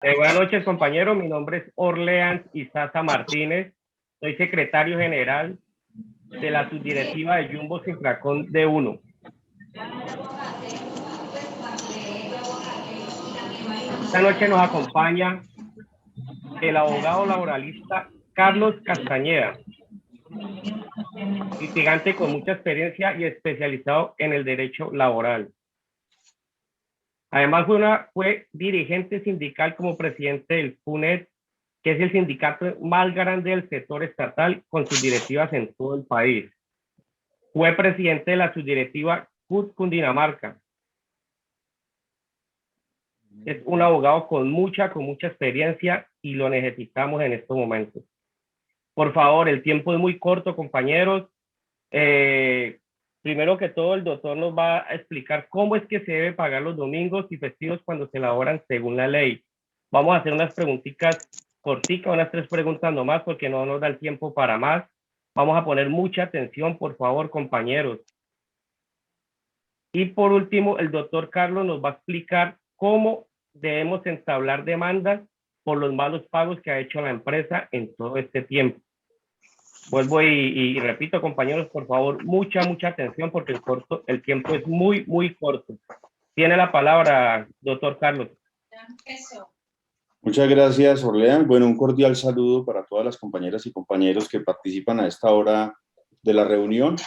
Buenas noches, compañero. Mi nombre es Orleans Izaza Martínez. Soy secretario general de la subdirectiva de Jumbo Sinfracón D1. Esta noche nos acompaña el abogado laboralista Carlos Castañeda, litigante con mucha experiencia y especializado en el derecho laboral. Además, fue dirigente sindical como presidente del FUNED, que es el sindicato más grande del sector estatal, con sus directivas en todo el país. Fue presidente de la subdirectiva CUT Cundinamarca. Es un abogado con mucha experiencia y lo necesitamos en estos momentos. Por favor, el tiempo es muy corto, compañeros. Primero que todo, el doctor nos va a explicar cómo es que se debe pagar los domingos y festivos cuando se elaboran según la ley. Vamos a hacer unas preguntitas corticas, unas 3 preguntas nomás, porque no nos da el tiempo para más. Vamos a poner mucha atención, por favor, compañeros. Y por último, el doctor Carlos nos va a explicar cómo debemos entablar demandas por los malos pagos que ha hecho la empresa en todo este tiempo. Vuelvo y repito, compañeros, por favor, mucha atención porque el tiempo es muy corto. Tiene la palabra, doctor Carlos. Muchas gracias, Orlean. Bueno, un cordial saludo para todas las compañeras y compañeros que participan a esta hora de la reunión.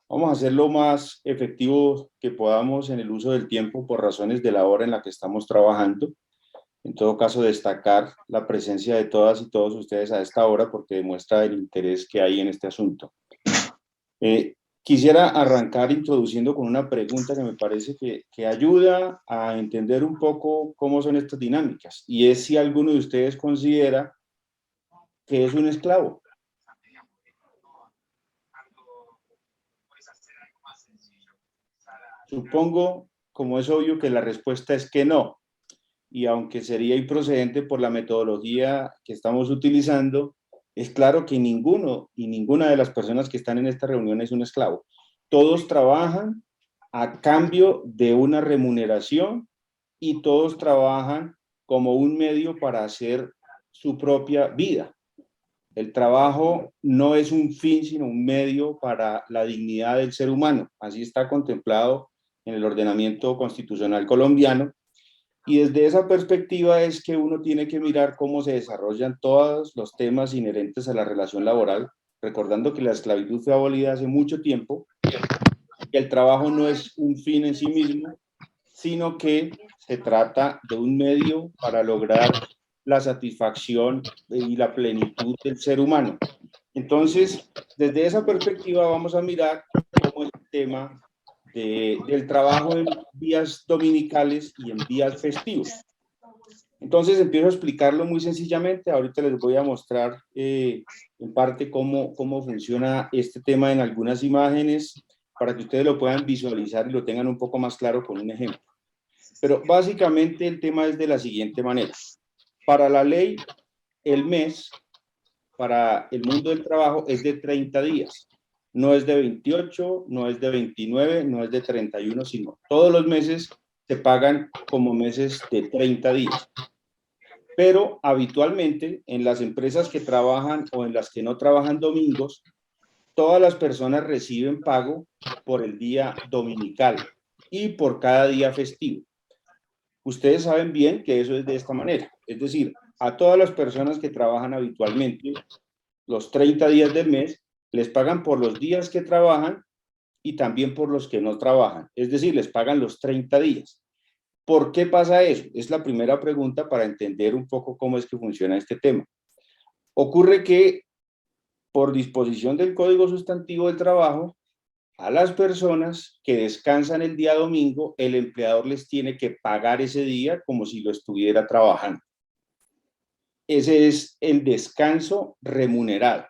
Vamos a hacer lo más efectivo que podamos en el uso del tiempo por razones de la hora en la que estamos trabajando. En todo caso, destacar la presencia de todas y todos ustedes a esta hora porque demuestra el interés que hay en este asunto. Quisiera arrancar introduciendo con una pregunta que me parece que ayuda a entender un poco cómo son estas dinámicas, y es si alguno de ustedes considera que es un esclavo. Supongo, como es obvio, que la respuesta es que no, y aunque sería improcedente por la metodología que estamos utilizando, es claro que ninguno y ninguna de las personas que están en esta reunión es un esclavo. Todos trabajan a cambio de una remuneración y todos trabajan como un medio para hacer su propia vida. El trabajo no es un fin, sino un medio para la dignidad del ser humano. Así está contemplado en el ordenamiento constitucional colombiano. Y desde esa perspectiva es que uno tiene que mirar cómo se desarrollan todos los temas inherentes a la relación laboral, recordando que la esclavitud fue abolida hace mucho tiempo, que el trabajo no es un fin en sí mismo, sino que se trata de un medio para lograr la satisfacción y la plenitud del ser humano. Entonces, desde esa perspectiva vamos a mirar cómo el tema del trabajo en días dominicales y en días festivos. Entonces empiezo a explicarlo muy sencillamente. Ahorita les voy a mostrar en parte cómo funciona este tema en algunas imágenes para que ustedes lo puedan visualizar y lo tengan un poco más claro con un ejemplo. Pero básicamente el tema es de la siguiente manera. Para la ley, el mes para el mundo del trabajo es de 30 días. No es de 28, no es de 29, no es de 31, sino todos los meses se pagan como meses de 30 días. Pero habitualmente en las empresas que trabajan o en las que no trabajan domingos, todas las personas reciben pago por el día dominical y por cada día festivo. Ustedes saben bien que eso es de esta manera. Es decir, a todas las personas que trabajan habitualmente, los 30 días del mes, les pagan por los días que trabajan y también por los que no trabajan. Es decir, les pagan los 30 días. ¿Por qué pasa eso? Es la primera pregunta para entender un poco cómo es que funciona este tema. Ocurre que, por disposición del Código Sustantivo del Trabajo, a las personas que descansan el día domingo, el empleador les tiene que pagar ese día como si lo estuviera trabajando. Ese es el descanso remunerado,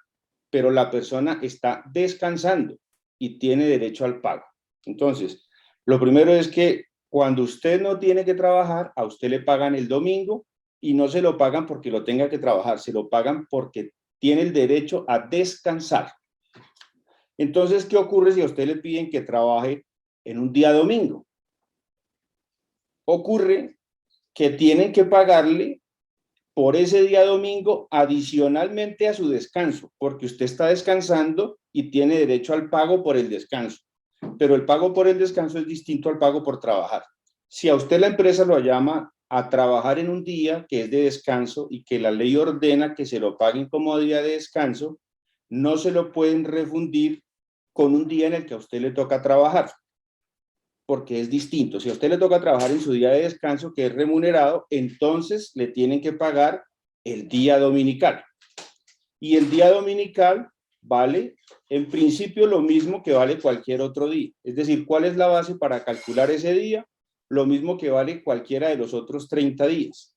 pero la persona está descansando y tiene derecho al pago. Entonces, lo primero es que cuando usted no tiene que trabajar, a usted le pagan el domingo y no se lo pagan porque lo tenga que trabajar, se lo pagan porque tiene el derecho a descansar. Entonces, ¿qué ocurre si a usted le piden que trabaje en un día domingo? Ocurre que tienen que pagarle por ese día domingo adicionalmente a su descanso, porque usted está descansando y tiene derecho al pago por el descanso. Pero el pago por el descanso es distinto al pago por trabajar. Si a usted la empresa lo llama a trabajar en un día que es de descanso y que la ley ordena que se lo paguen como día de descanso, no se lo pueden refundir con un día en el que a usted le toca trabajar, porque es distinto. Si a usted le toca trabajar en su día de descanso, que es remunerado, entonces le tienen que pagar el día dominical. Y el día dominical vale, en principio, lo mismo que vale cualquier otro día. Es decir, ¿cuál es la base para calcular ese día? Lo mismo que vale cualquiera de los otros 30 días.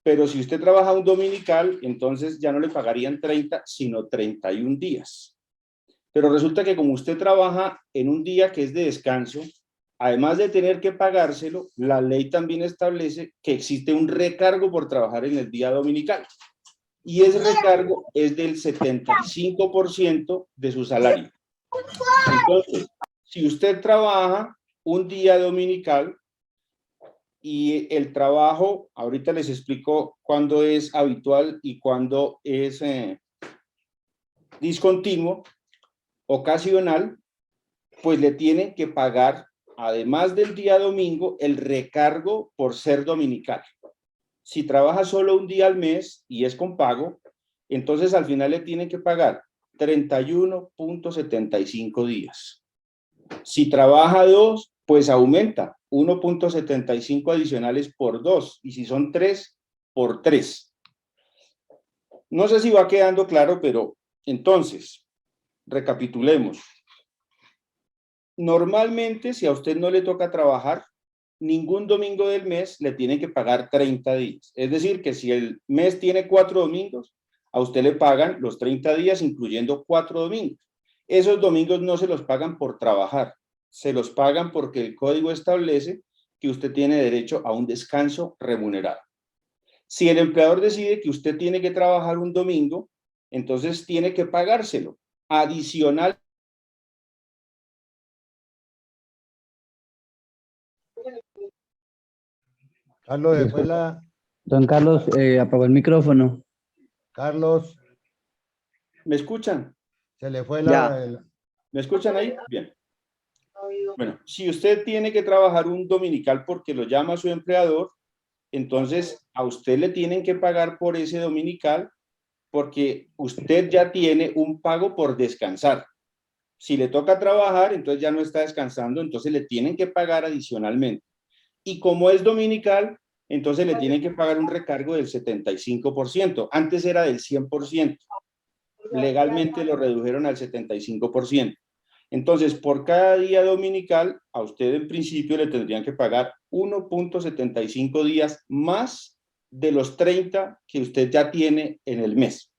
Pero si usted trabaja un dominical, entonces ya no le pagarían 30, sino 31 días. Pero resulta que como usted trabaja en un día que es de descanso, además de tener que pagárselo, la ley también establece que existe un recargo por trabajar en el día dominical. Y ese recargo es del 75% de su salario. Entonces, si usted trabaja un día dominical y el trabajo, ahorita les explico cuándo es habitual y cuándo es discontinuo, ocasional, pues le tienen que pagar, además del día domingo, el recargo por ser dominical. Si trabaja solo un día al mes y es con pago, entonces al final le tienen que pagar 31.75 días. Si trabaja dos, pues aumenta 1.75 adicionales por 2, y si son 3, por 3. No sé si va quedando claro, pero entonces, recapitulemos. Normalmente, si a usted no le toca trabajar, ningún domingo del mes le tienen que pagar 30 días. Es decir, que si el mes tiene 4 domingos, a usted le pagan los 30 días, incluyendo 4 domingos. Esos domingos no se los pagan por trabajar, se los pagan porque el código establece que usted tiene derecho a un descanso remunerado. Si el empleador decide que usted tiene que trabajar un domingo, entonces tiene que pagárselo adicional. Carlos, después la... Don Carlos apagó el micrófono. Carlos, ¿Me escuchan? se le fue ¿Me escuchan ahí? Bien. Bueno, si usted tiene que trabajar un dominical porque lo llama su empleador, entonces a usted le tienen que pagar por ese dominical porque usted ya tiene un pago por descansar. Si le toca trabajar, entonces ya no está descansando, entonces le tienen que pagar adicionalmente. Y como es dominical, entonces le tienen que pagar un recargo del 75%. Antes era del 100%. Legalmente lo redujeron al 75%. Entonces, por cada día dominical, a usted en principio le tendrían que pagar 1.75 días más de los 30 que usted ya tiene en el mes.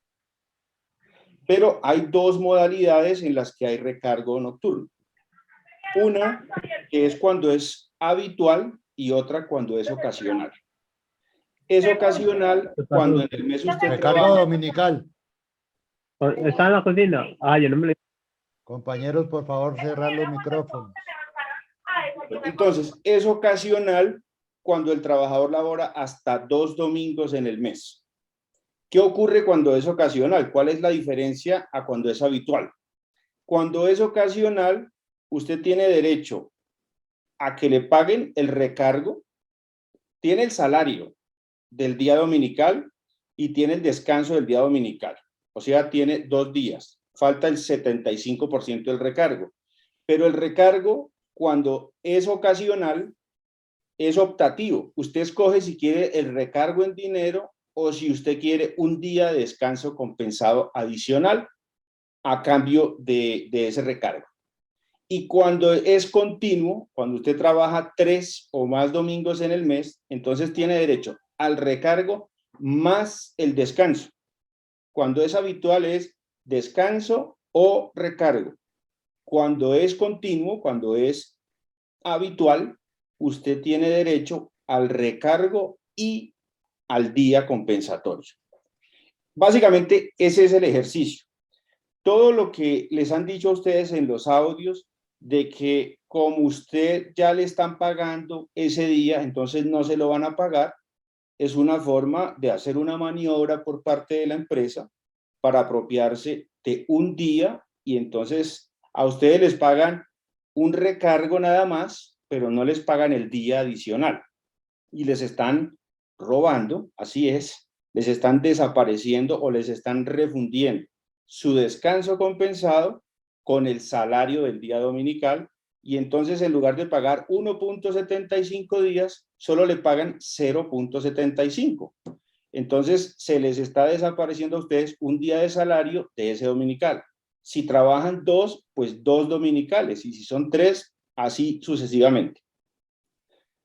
Pero hay dos modalidades en las que hay recargo nocturno. Una que es cuando es habitual y otra cuando es ocasional. Es ocasional cuando en el mes usted recargo trabaja. dominical. ¿Está en la cocina? Ah, yo no me lo... Compañeros, por favor, cerrar los micrófonos. Entonces, es ocasional cuando el trabajador labora hasta 2 domingos en el mes. ¿Qué ocurre cuando es ocasional? ¿Cuál es la diferencia a cuando es habitual? Cuando es ocasional, usted tiene derecho a que le paguen el recargo, tiene el salario del día dominical y tiene el descanso del día dominical. O sea, tiene 2 días. Falta el 75% del recargo. Pero el recargo, cuando es ocasional, es optativo. Usted escoge si quiere el recargo en dinero o si usted quiere un día de descanso compensado adicional a cambio de ese recargo. Y cuando es continuo, cuando usted trabaja 3 o más domingos en el mes, entonces tiene derecho al recargo más el descanso. Cuando es habitual es descanso o recargo. Cuando es continuo, cuando es habitual, usted tiene derecho al recargo y al día compensatorio. Básicamente, ese es el ejercicio. Todo lo que les han dicho a ustedes en los audios de que como usted ya le están pagando ese día, entonces no se lo van a pagar, es una forma de hacer una maniobra por parte de la empresa para apropiarse de un día, y entonces a ustedes les pagan un recargo nada más, pero no les pagan el día adicional. Y les están robando, así es, les están desapareciendo o les están refundiendo su descanso compensado con el salario del día dominical, y entonces en lugar de pagar 1.75 días, solo le pagan 0.75. Entonces se les está desapareciendo a ustedes un día de salario de ese dominical. Si trabajan 2, pues 2 dominicales, y si son 3, así sucesivamente.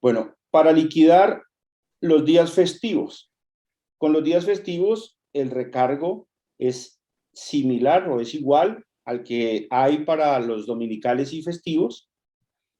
Bueno, para liquidar los días festivos. Con los días festivos, el recargo es similar o es igual al que hay para los dominicales y festivos,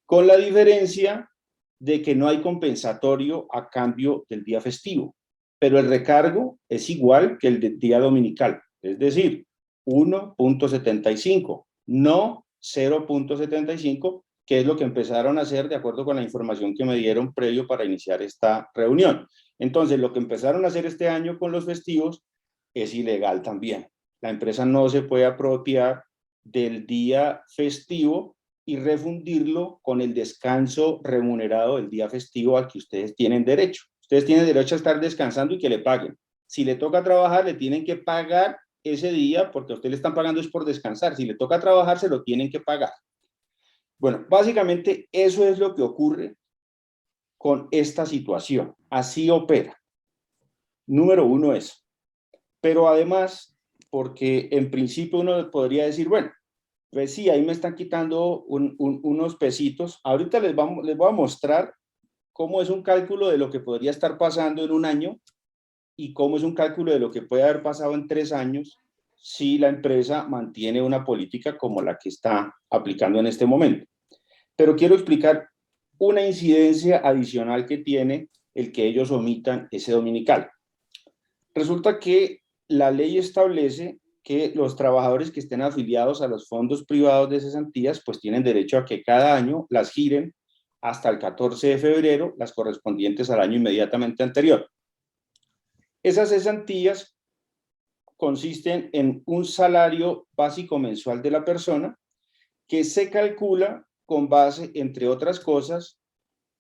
con la diferencia de que no hay compensatorio a cambio del día festivo, pero el recargo es igual que el del día dominical, es decir, 1.75, no 0.75, que es lo que empezaron a hacer de acuerdo con la información que me dieron previo para iniciar esta reunión. Entonces, lo que empezaron a hacer este año con los festivos es ilegal también. La empresa no se puede apropiar del día festivo y refundirlo con el descanso remunerado del día festivo al que ustedes tienen derecho. Ustedes tienen derecho a estar descansando y que le paguen. Si le toca trabajar, le tienen que pagar ese día, porque a usted le están pagando es por descansar. Si le toca trabajar, se lo tienen que pagar. Bueno, básicamente eso es lo que ocurre con esta situación. Así opera. Número uno es. Pero además, porque en principio uno podría decir, bueno, pues sí, ahí me están quitando unos pesitos. Ahorita les voy a mostrar cómo es un cálculo de lo que podría estar pasando en un año y cómo es un cálculo de lo que puede haber pasado en 3 años si la empresa mantiene una política como la que está aplicando en este momento. Pero quiero explicar una incidencia adicional que tiene el que ellos omitan ese dominical. Resulta que la ley establece que los trabajadores que estén afiliados a los fondos privados de cesantías pues tienen derecho a que cada año las giren hasta el 14 de febrero, las correspondientes al año inmediatamente anterior. Esas cesantías consisten en un salario básico mensual de la persona que se calcula con base, entre otras cosas,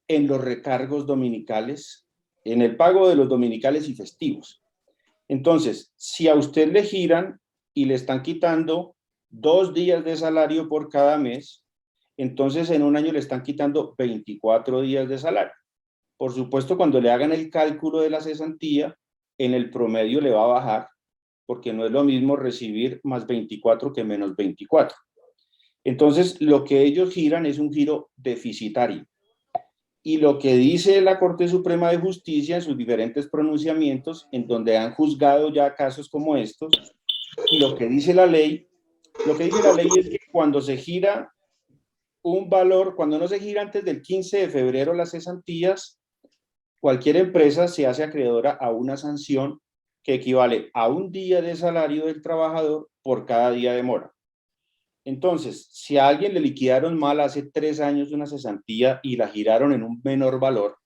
en los recargos dominicales, en el pago de los dominicales y festivos. Entonces, si a usted le giran y le están quitando 2 días de salario por cada mes, entonces en un año le están quitando 24 días de salario. Por supuesto, cuando le hagan el cálculo de la cesantía, en el promedio le va a bajar, porque no es lo mismo recibir más 24 que menos 24. Entonces, lo que ellos giran es un giro deficitario. Y lo que dice la Corte Suprema de Justicia en sus diferentes pronunciamientos, en donde han juzgado ya casos como estos, y lo que dice la ley es que cuando se gira un valor, cuando no se gira antes del 15 de febrero las cesantías, cualquier empresa se hace acreedora a una sanción que equivale a un día de salario del trabajador por cada día de mora. Entonces, si a alguien le liquidaron mal hace 3 años una cesantía y la giraron en un menor valor,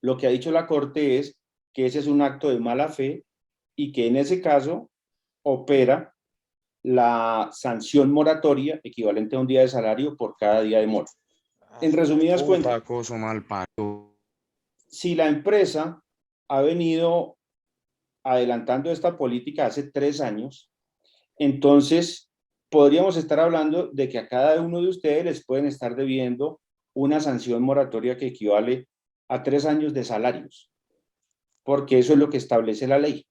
lo que ha dicho la Corte es que ese es un acto de mala fe y que en ese caso opera la sanción moratoria equivalente a un día de salario por cada día de mora. En resumidas cuentas, si la empresa ha venido adelantando esta política hace 3 años, entonces podríamos estar hablando de que a cada uno de ustedes les pueden estar debiendo una sanción moratoria que equivale a 3 años de salarios, porque eso es lo que establece la ley.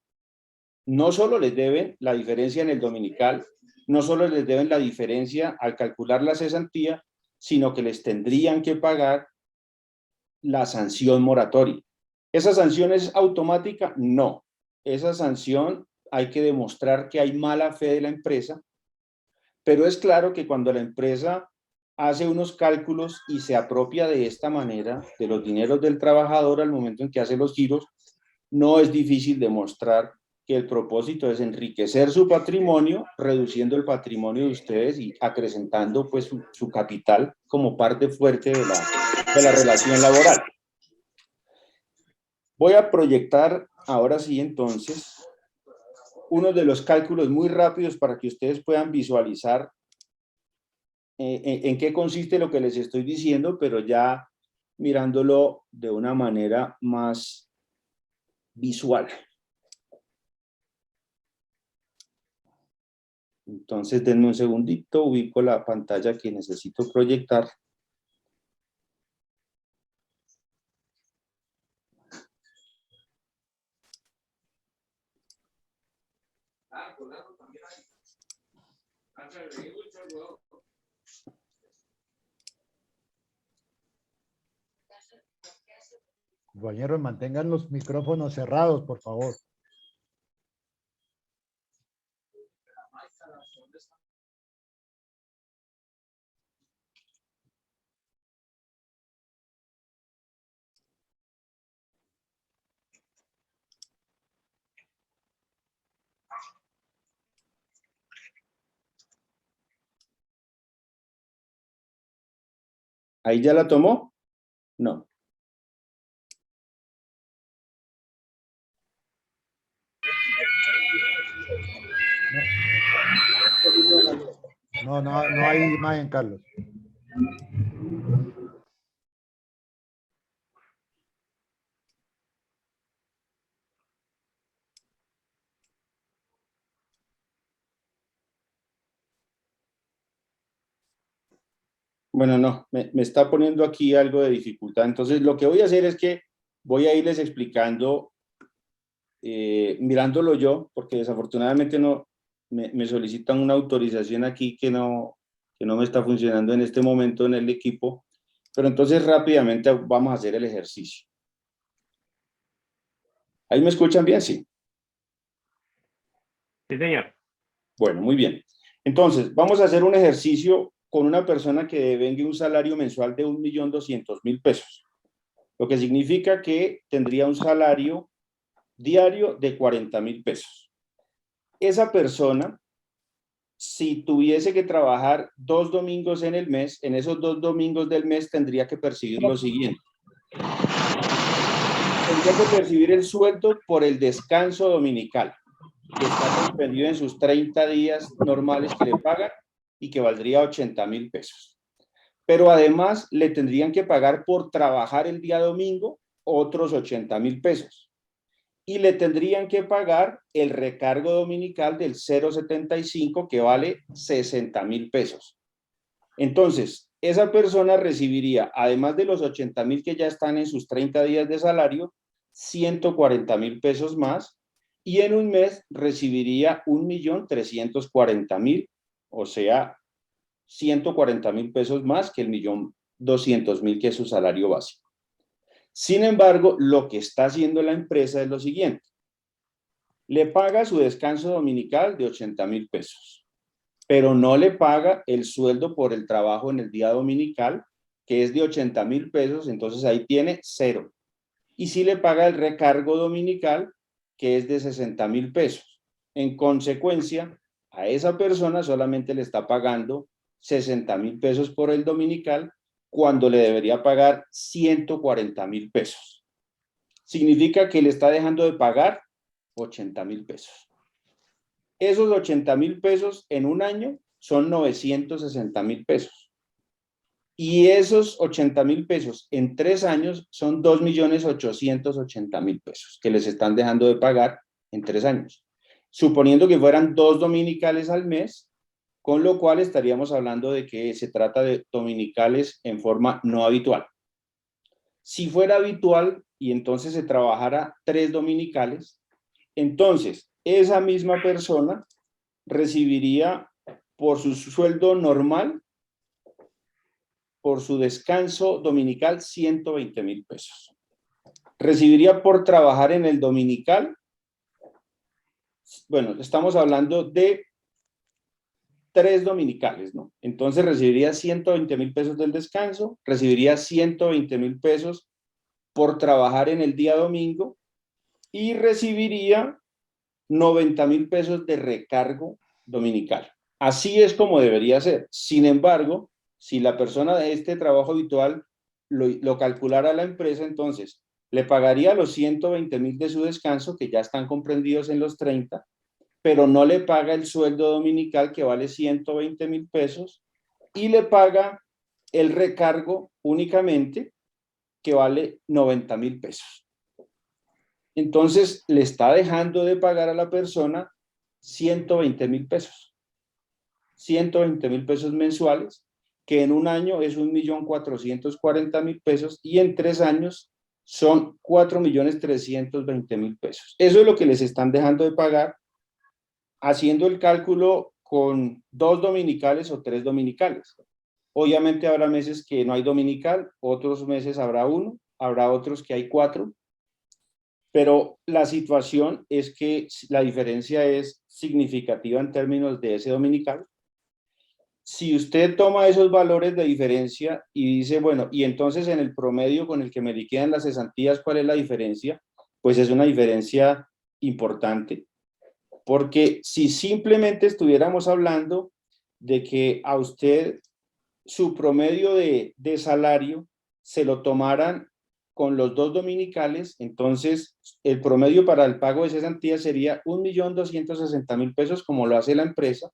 No solo les deben la diferencia en el dominical, no solo les deben la diferencia al calcular la cesantía, sino que les tendrían que pagar la sanción moratoria. ¿Esa sanción es automática? No. Esa sanción hay que demostrar que hay mala fe de la empresa, pero es claro que cuando la empresa hace unos cálculos y se apropia de esta manera de los dineros del trabajador al momento en que hace los giros, no es difícil demostrar que el propósito es enriquecer su patrimonio, reduciendo el patrimonio de ustedes y acrecentando pues su capital como parte fuerte de la relación laboral. Voy a proyectar ahora sí entonces uno de los cálculos muy rápidos para que ustedes puedan visualizar en qué consiste lo que les estoy diciendo, pero ya mirándolo de una manera más visual. Entonces, denme un segundito, ubico la pantalla que necesito proyectar. Compañeros, mantengan los micrófonos cerrados, por favor. ¿Ahí ya la tomó? No. No hay imagen, Carlos. Bueno, no, me está poniendo aquí algo de dificultad. Entonces, lo que voy a hacer es que voy a irles explicando, mirándolo yo, porque desafortunadamente no me solicitan una autorización aquí que no me está funcionando en este momento en el equipo. Pero entonces rápidamente vamos a hacer el ejercicio. ¿Ahí me escuchan bien? Sí. Sí, señor. Bueno, muy bien. Entonces, vamos a hacer un ejercicio con una persona que devenga un salario mensual de 1.200.000 pesos, lo que significa que tendría un salario diario de 40.000 pesos. Esa persona, si tuviese que trabajar 2 domingos en el mes, en esos 2 domingos del mes tendría que percibir lo siguiente. Tendría que percibir el sueldo por el descanso dominical, que está comprendido en sus 30 días normales que le pagan y que valdría 80.000 pesos. Pero además le tendrían que pagar por trabajar el día domingo otros 80.000 pesos. Y le tendrían que pagar el recargo dominical del 0,75 que vale 60.000 pesos. Entonces, esa persona recibiría, además de los 80.000 que ya están en sus 30 días de salario, 140.000 pesos más, y en un mes recibiría 1.340.000, o sea, 140.000 pesos más que el 1.200.000 que es su salario básico. Sin embargo, lo que está haciendo la empresa es lo siguiente. Le paga su descanso dominical de 80.000 pesos, pero no le paga el sueldo por el trabajo en el día dominical, que es de 80.000 pesos, entonces ahí tiene 0. Y sí le paga el recargo dominical, que es de 60.000 pesos. En consecuencia, a esa persona solamente le está pagando 60.000 pesos por el dominical, cuando le debería pagar 140.000 pesos. Significa que le está dejando de pagar 80.000 pesos. Esos 80.000 pesos en un año son 960.000 pesos. Y esos 80.000 pesos en 3 años son 2.880.000 pesos que les están dejando de pagar en 3 años. Suponiendo que fueran 2 dominicales al mes, con lo cual estaríamos hablando de que se trata de dominicales en forma no habitual. Si fuera habitual y entonces se trabajara 3 dominicales, entonces esa misma persona recibiría por su sueldo normal, por su descanso dominical, 120.000 pesos. Recibiría por trabajar en el dominical, bueno, estamos hablando de 3 dominicales, ¿no? Entonces recibiría 120.000 pesos del descanso, recibiría 120.000 pesos por trabajar en el día domingo y recibiría 90.000 pesos de recargo dominical. Así es como debería ser. Sin embargo, si la persona de este trabajo habitual lo calculara la empresa, entonces le pagaría los 120.000 de su descanso, que ya están comprendidos en los 30, pero no le paga el sueldo dominical, que vale 120.000 pesos, y le paga el recargo únicamente, que vale 90.000 pesos. Entonces, le está dejando de pagar a la persona 120.000 pesos. 120.000 pesos mensuales, que en un año es 1.440.000 pesos, y en 3 años son 4.320.000 pesos. Eso es lo que les están dejando de pagar, haciendo el cálculo con 2 dominicales o 3 dominicales. Obviamente habrá meses que no hay dominical, otros meses habrá 1, habrá otros que hay 4, pero la situación es que la diferencia es significativa en términos de ese dominical. Si usted toma esos valores de diferencia y dice, bueno, y entonces en el promedio con el que me liquidan las cesantías, ¿cuál es la diferencia? Pues es una diferencia importante, porque si simplemente estuviéramos hablando de que a usted su promedio de salario se lo tomaran con los 2 dominicales, entonces el promedio para el pago de cesantías sería 1.260.000 pesos, como lo hace la empresa,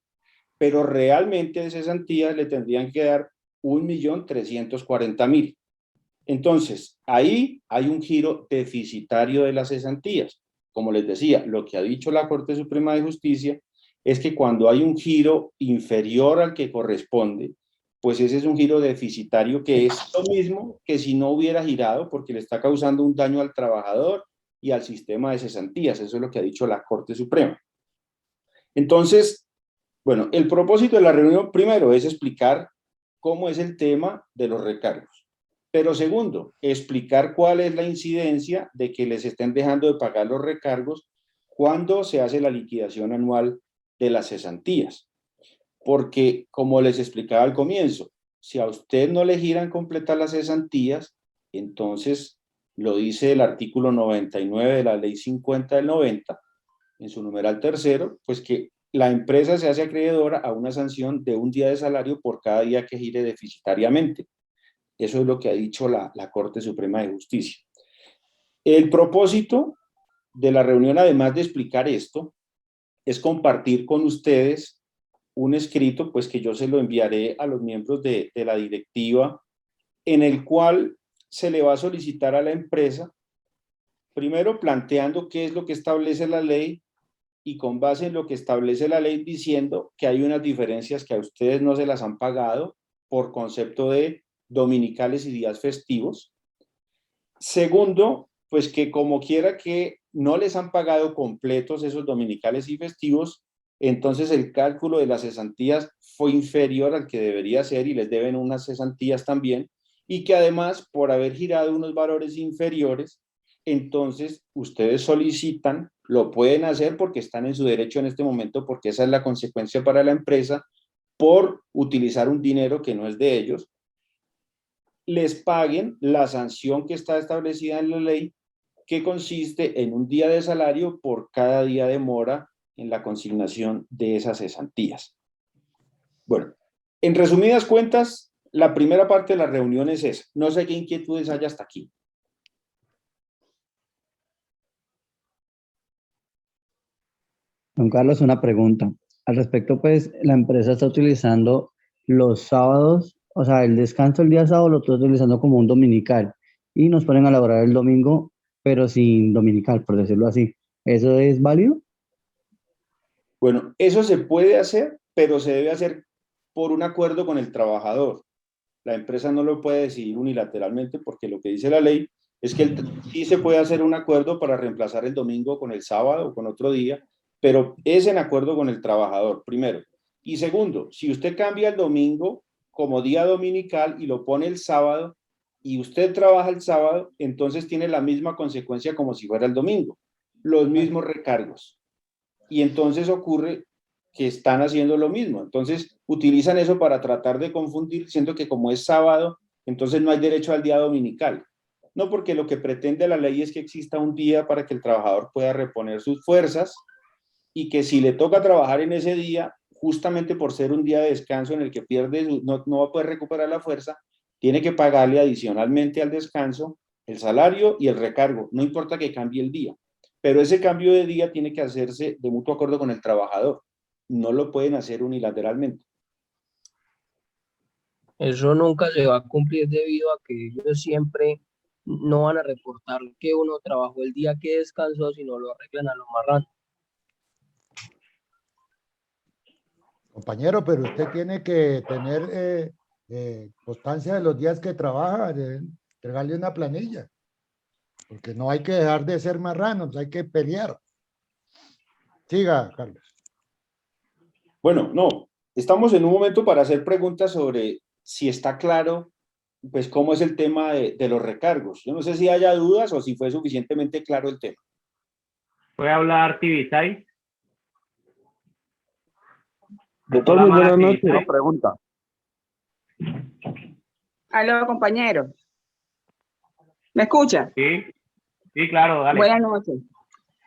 pero realmente de cesantías le tendrían que dar 1.340.000. Entonces, ahí hay un giro deficitario de las cesantías. Como les decía, lo que ha dicho la Corte Suprema de Justicia es que cuando hay un giro inferior al que corresponde, pues ese es un giro deficitario, que es lo mismo que si no hubiera girado, porque le está causando un daño al trabajador y al sistema de cesantías. Eso es lo que ha dicho la Corte Suprema. Entonces, bueno, el propósito de la reunión, primero, es explicar cómo es el tema de los recargos. Pero segundo, explicar cuál es la incidencia de que les estén dejando de pagar los recargos cuando se hace la liquidación anual de las cesantías. Porque, como les explicaba al comienzo, si a usted no le giran completas las cesantías, entonces, lo dice el artículo 99 de la ley 50 del 90, en su numeral tercero, pues que la empresa se hace acreedora a una sanción de 1 día de salario por cada día que gire deficitariamente. Eso es lo que ha dicho la Corte Suprema de Justicia. El propósito de la reunión, además de explicar esto, es compartir con ustedes un escrito, pues que yo se lo enviaré a los miembros de la directiva, en el cual se le va a solicitar a la empresa, primero planteando qué es lo que establece la ley, y con base en lo que establece la ley, diciendo que hay unas diferencias que a ustedes no se las han pagado por concepto de dominicales y días festivos. Segundo, pues que como quiera que no les han pagado completos esos dominicales y festivos, entonces el cálculo de las cesantías fue inferior al que debería ser y les deben unas cesantías también, y que además, por haber girado unos valores inferiores, entonces ustedes solicitan, lo pueden hacer porque están en su derecho en este momento, porque esa es la consecuencia para la empresa, por utilizar un dinero que no es de ellos, les paguen la sanción que está establecida en la ley, que consiste en 1 día de salario por cada día de mora en la consignación de esas cesantías. Bueno, en resumidas cuentas, la primera parte de la reunión es esa. No sé qué inquietudes haya hasta aquí. Don Carlos, una pregunta. Al respecto, pues, la empresa está utilizando los sábados, o sea, el descanso el día sábado lo está utilizando como un dominical y nos ponen a laborar el domingo, pero sin dominical, por decirlo así. ¿Eso es válido? Bueno, eso se puede hacer, pero se debe hacer por un acuerdo con el trabajador. La empresa no lo puede decidir unilateralmente, porque lo que dice la ley es que sí se puede hacer un acuerdo para reemplazar el domingo con el sábado o con otro día, pero es en acuerdo con el trabajador, primero. Y segundo, si usted cambia el domingo como día dominical y lo pone el sábado, y usted trabaja el sábado, entonces tiene la misma consecuencia como si fuera el domingo, los mismos recargos. Y entonces ocurre que están haciendo lo mismo. Entonces utilizan eso para tratar de confundir, siendo que como es sábado, entonces no hay derecho al día dominical. No, porque lo que pretende la ley es que exista un día para que el trabajador pueda reponer sus fuerzas, y que si le toca trabajar en ese día, justamente por ser un día de descanso en el que pierde, no va a poder recuperar la fuerza, tiene que pagarle adicionalmente al descanso el salario y el recargo, no importa que cambie el día, pero ese cambio de día tiene que hacerse de mutuo acuerdo con el trabajador, no lo pueden hacer unilateralmente. Eso nunca se va a cumplir debido a que ellos siempre no van a reportar que uno trabajó el día que descansó, sino lo arreglan a lo marrano. Compañero, pero usted tiene que tener constancia de los días que trabaja, de entregarle una planilla, porque no hay que dejar de ser marranos, hay que pelear. Siga, Carlos. Bueno, no, estamos en un momento para hacer preguntas sobre si está claro, pues cómo es el tema de los recargos. Yo no sé si haya dudas o si fue suficientemente claro el tema. ¿Puede hablar Tibisay? Doctor, muy buenas noches. Una pregunta. Aló, compañero. ¿Me escucha? Sí, sí, claro, dale. Buenas noches.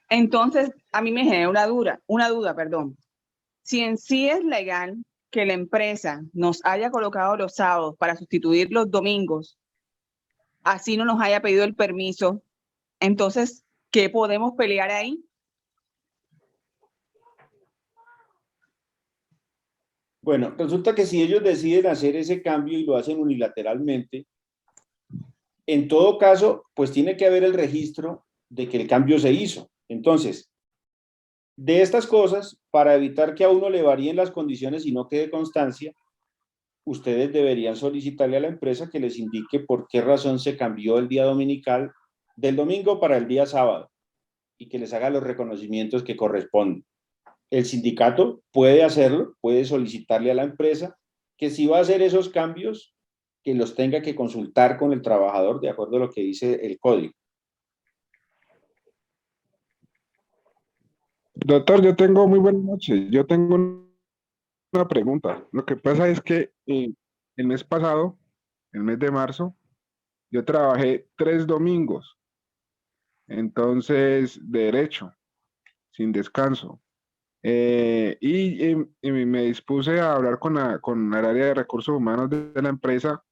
Entonces, a mí me genera una duda, perdón. Si en sí es legal que la empresa nos haya colocado los sábados para sustituir los domingos, así no nos haya pedido el permiso, entonces, ¿qué podemos pelear ahí? Bueno, resulta que si ellos deciden hacer ese cambio y lo hacen unilateralmente, en todo caso, pues tiene que haber el registro de que el cambio se hizo. Entonces, de estas cosas, para evitar que a uno le varíen las condiciones y no quede constancia, ustedes deberían solicitarle a la empresa que les indique por qué razón se cambió el día dominical del domingo para el día sábado y que les haga los reconocimientos que corresponden. El sindicato puede hacerlo, puede solicitarle a la empresa que si va a hacer esos cambios, que los tenga que consultar con el trabajador de acuerdo a lo que dice el código. Doctor, yo tengo muy buenas noches. Yo tengo una pregunta. Lo que pasa es que el mes pasado, el mes de marzo, yo trabajé 3 domingos. Entonces, derecho, sin descanso. Y me dispuse a hablar con el área de recursos humanos de la empresa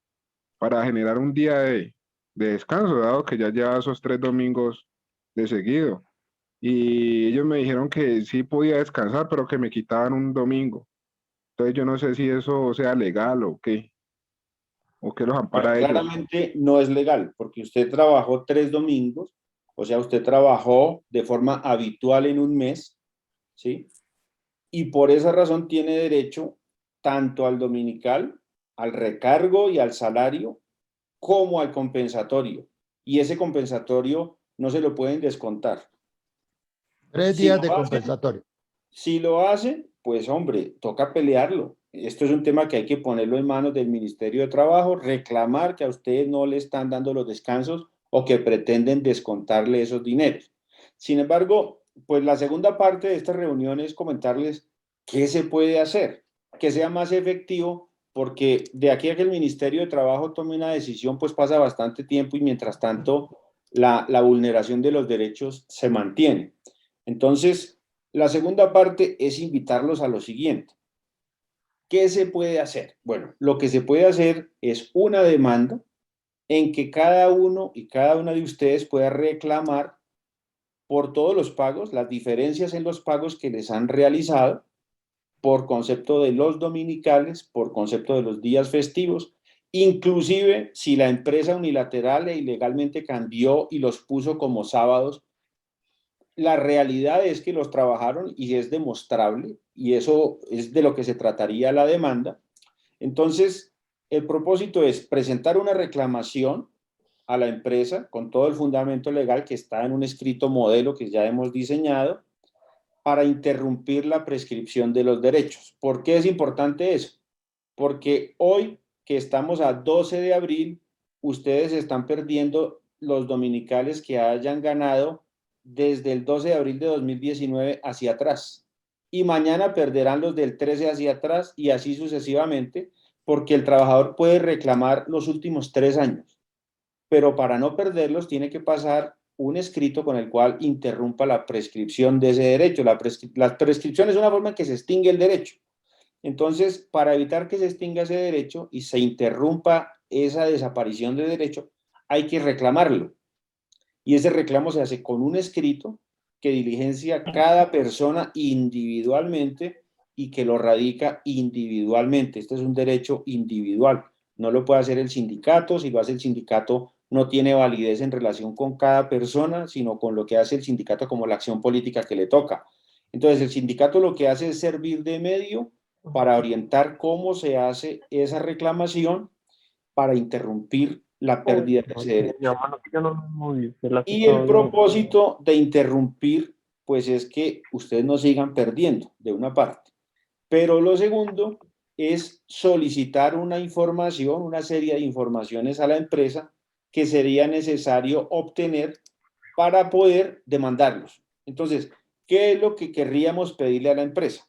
para generar un día de descanso, dado que ya llevaba esos 3 domingos de seguido. Y ellos me dijeron que sí podía descansar, pero que me quitaban un domingo. Entonces yo no sé si eso sea legal o qué los ampara Bueno, ellos. claramente no es legal, porque usted trabajó 3 domingos, o sea, usted trabajó de forma habitual en un mes, ¿sí? Y por esa razón tiene derecho tanto al dominical, al recargo y al salario, como al compensatorio. Y ese compensatorio no se lo pueden descontar. 3 Si días lo de hacen, compensatorio. si lo hacen, pues hombre, toca pelearlo. Esto es un tema que hay que ponerlo en manos del Ministerio de Trabajo, reclamar que a ustedes no le están dando los descansos o que pretenden descontarle esos dineros. Sin embargo, pues la segunda parte de esta reunión es comentarles qué se puede hacer, que sea más efectivo, porque de aquí a que el Ministerio de Trabajo tome una decisión, pues pasa bastante tiempo y mientras tanto la vulneración de los derechos se mantiene. Entonces, la segunda parte es invitarlos a lo siguiente. ¿Qué se puede hacer? Bueno, lo que se puede hacer es una demanda en que cada uno y cada una de ustedes pueda reclamar por todos los pagos, las diferencias en los pagos que les han realizado, por concepto de los dominicales, por concepto de los días festivos, inclusive si la empresa unilateral e ilegalmente cambió y los puso como sábados. La realidad es que los trabajaron y es demostrable, y eso es de lo que se trataría la demanda. Entonces, el propósito es presentar una reclamación a la empresa con todo el fundamento legal que está en un escrito modelo que ya hemos diseñado para interrumpir la prescripción de los derechos. ¿Por qué es importante eso? Porque hoy, que estamos a 12 de abril, ustedes están perdiendo los dominicales que hayan ganado desde el 12 de abril de 2019 hacia atrás. Y mañana perderán los del 13 hacia atrás y así sucesivamente, porque el trabajador puede reclamar los últimos 3 años. Pero para no perderlos tiene que pasar un escrito con el cual interrumpa la prescripción de ese derecho. La prescripción es una forma en que se extingue el derecho. Entonces, para evitar que se extinga ese derecho y se interrumpa esa desaparición de derecho, hay que reclamarlo. y ese reclamo se hace con un escrito que diligencia cada persona individualmente y que lo radica individualmente. Este es un derecho individual. No lo puede hacer el sindicato. Si lo hace el sindicato, no tiene validez en relación con cada persona, sino con lo que hace el sindicato como la acción política que le toca. Entonces, el sindicato lo que hace es servir de medio para orientar cómo se hace esa reclamación para interrumpir la pérdida de ese derecho. Y el propósito de interrumpir, pues es que ustedes no sigan perdiendo, de una parte. Pero lo segundo es solicitar una información, una serie de informaciones a la empresa que sería necesario obtener para poder demandarlos. Entonces, ¿qué es lo que querríamos pedirle a la empresa?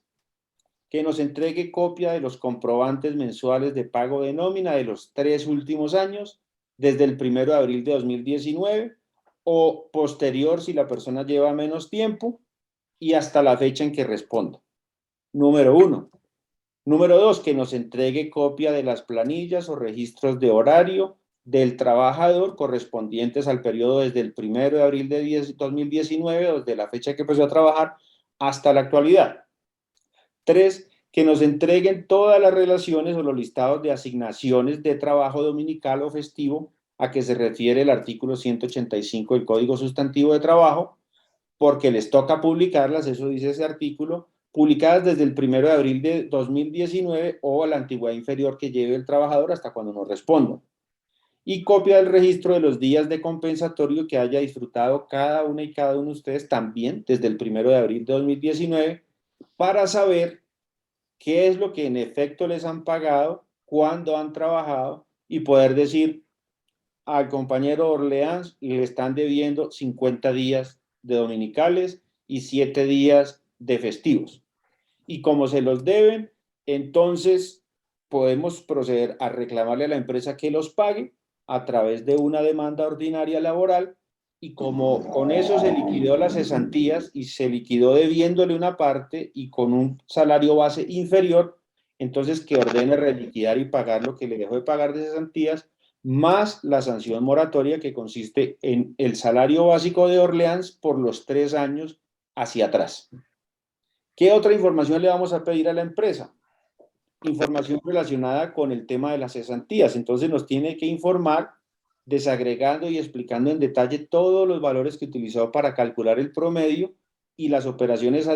Que nos entregue copia de los comprobantes mensuales de pago de nómina de los 3 últimos años, desde el 1 de abril de 2019 o posterior si la persona lleva menos tiempo y hasta la fecha en que responda. Número 1. Número 2, que nos entregue copia de las planillas o registros de horario del trabajador correspondientes al periodo desde el 1 de abril de 2019, desde la fecha que empezó a trabajar, hasta la actualidad. 3, que nos entreguen todas las relaciones o los listados de asignaciones de trabajo dominical o festivo a que se refiere el artículo 185 del Código Sustantivo de Trabajo, porque les toca publicarlas, eso dice ese artículo, publicadas desde el 1 de abril de 2019 o a la antigüedad inferior que lleve el trabajador hasta cuando nos responda. Y copia del registro de los días de compensatorio que haya disfrutado cada una y cada uno de ustedes también desde el 1 de abril de 2019 para saber qué es lo que en efecto les han pagado, cuándo han trabajado y poder decir al compañero Orleans le están debiendo 50 días de dominicales y 7 días de festivos. Y como se los deben, entonces podemos proceder a reclamarle a la empresa que los pague a través de una demanda ordinaria laboral, y como con eso se liquidó las cesantías y se liquidó debiéndole una parte y con un salario base inferior, entonces que ordene reliquidar y pagar lo que le dejó de pagar de cesantías, más la sanción moratoria que consiste en el salario básico de Orleans por los 3 años hacia atrás. ¿Qué otra información le vamos a pedir a la empresa? Información relacionada con el tema de las cesantías. Entonces nos tiene que informar desagregando y explicando en detalle todos los valores que utilizó para calcular el promedio y las operaciones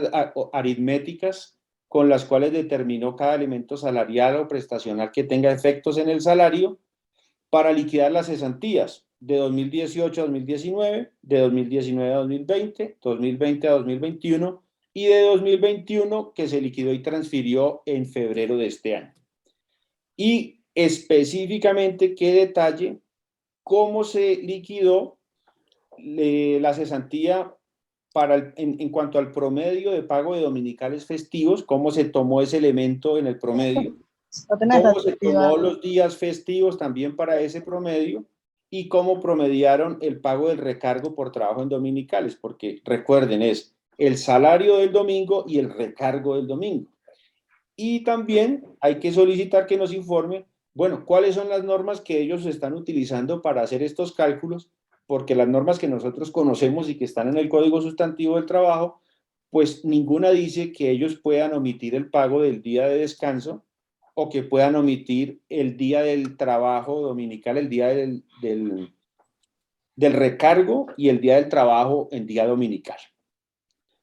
aritméticas con las cuales determinó cada elemento salarial o prestacional que tenga efectos en el salario para liquidar las cesantías de 2018 a 2019, de 2019 a 2020, 2020 a 2021 y de 2021 que se liquidó y transfirió en febrero de este año. Y específicamente qué detalle, cómo se liquidó la cesantía en cuanto al promedio de pago de dominicales festivos, cómo se tomó ese elemento en el promedio, cómo se tomó los días festivos también para ese promedio y cómo promediaron el pago del recargo por trabajo en dominicales, porque recuerden, es el salario del domingo y el recargo del domingo. Y también hay que solicitar que nos informen, bueno, cuáles son las normas que ellos están utilizando para hacer estos cálculos, porque las normas que nosotros conocemos y que están en el Código Sustantivo del Trabajo, pues ninguna dice que ellos puedan omitir el pago del día de descanso o que puedan omitir el día del trabajo dominical, el día del recargo y el día del trabajo en día dominical.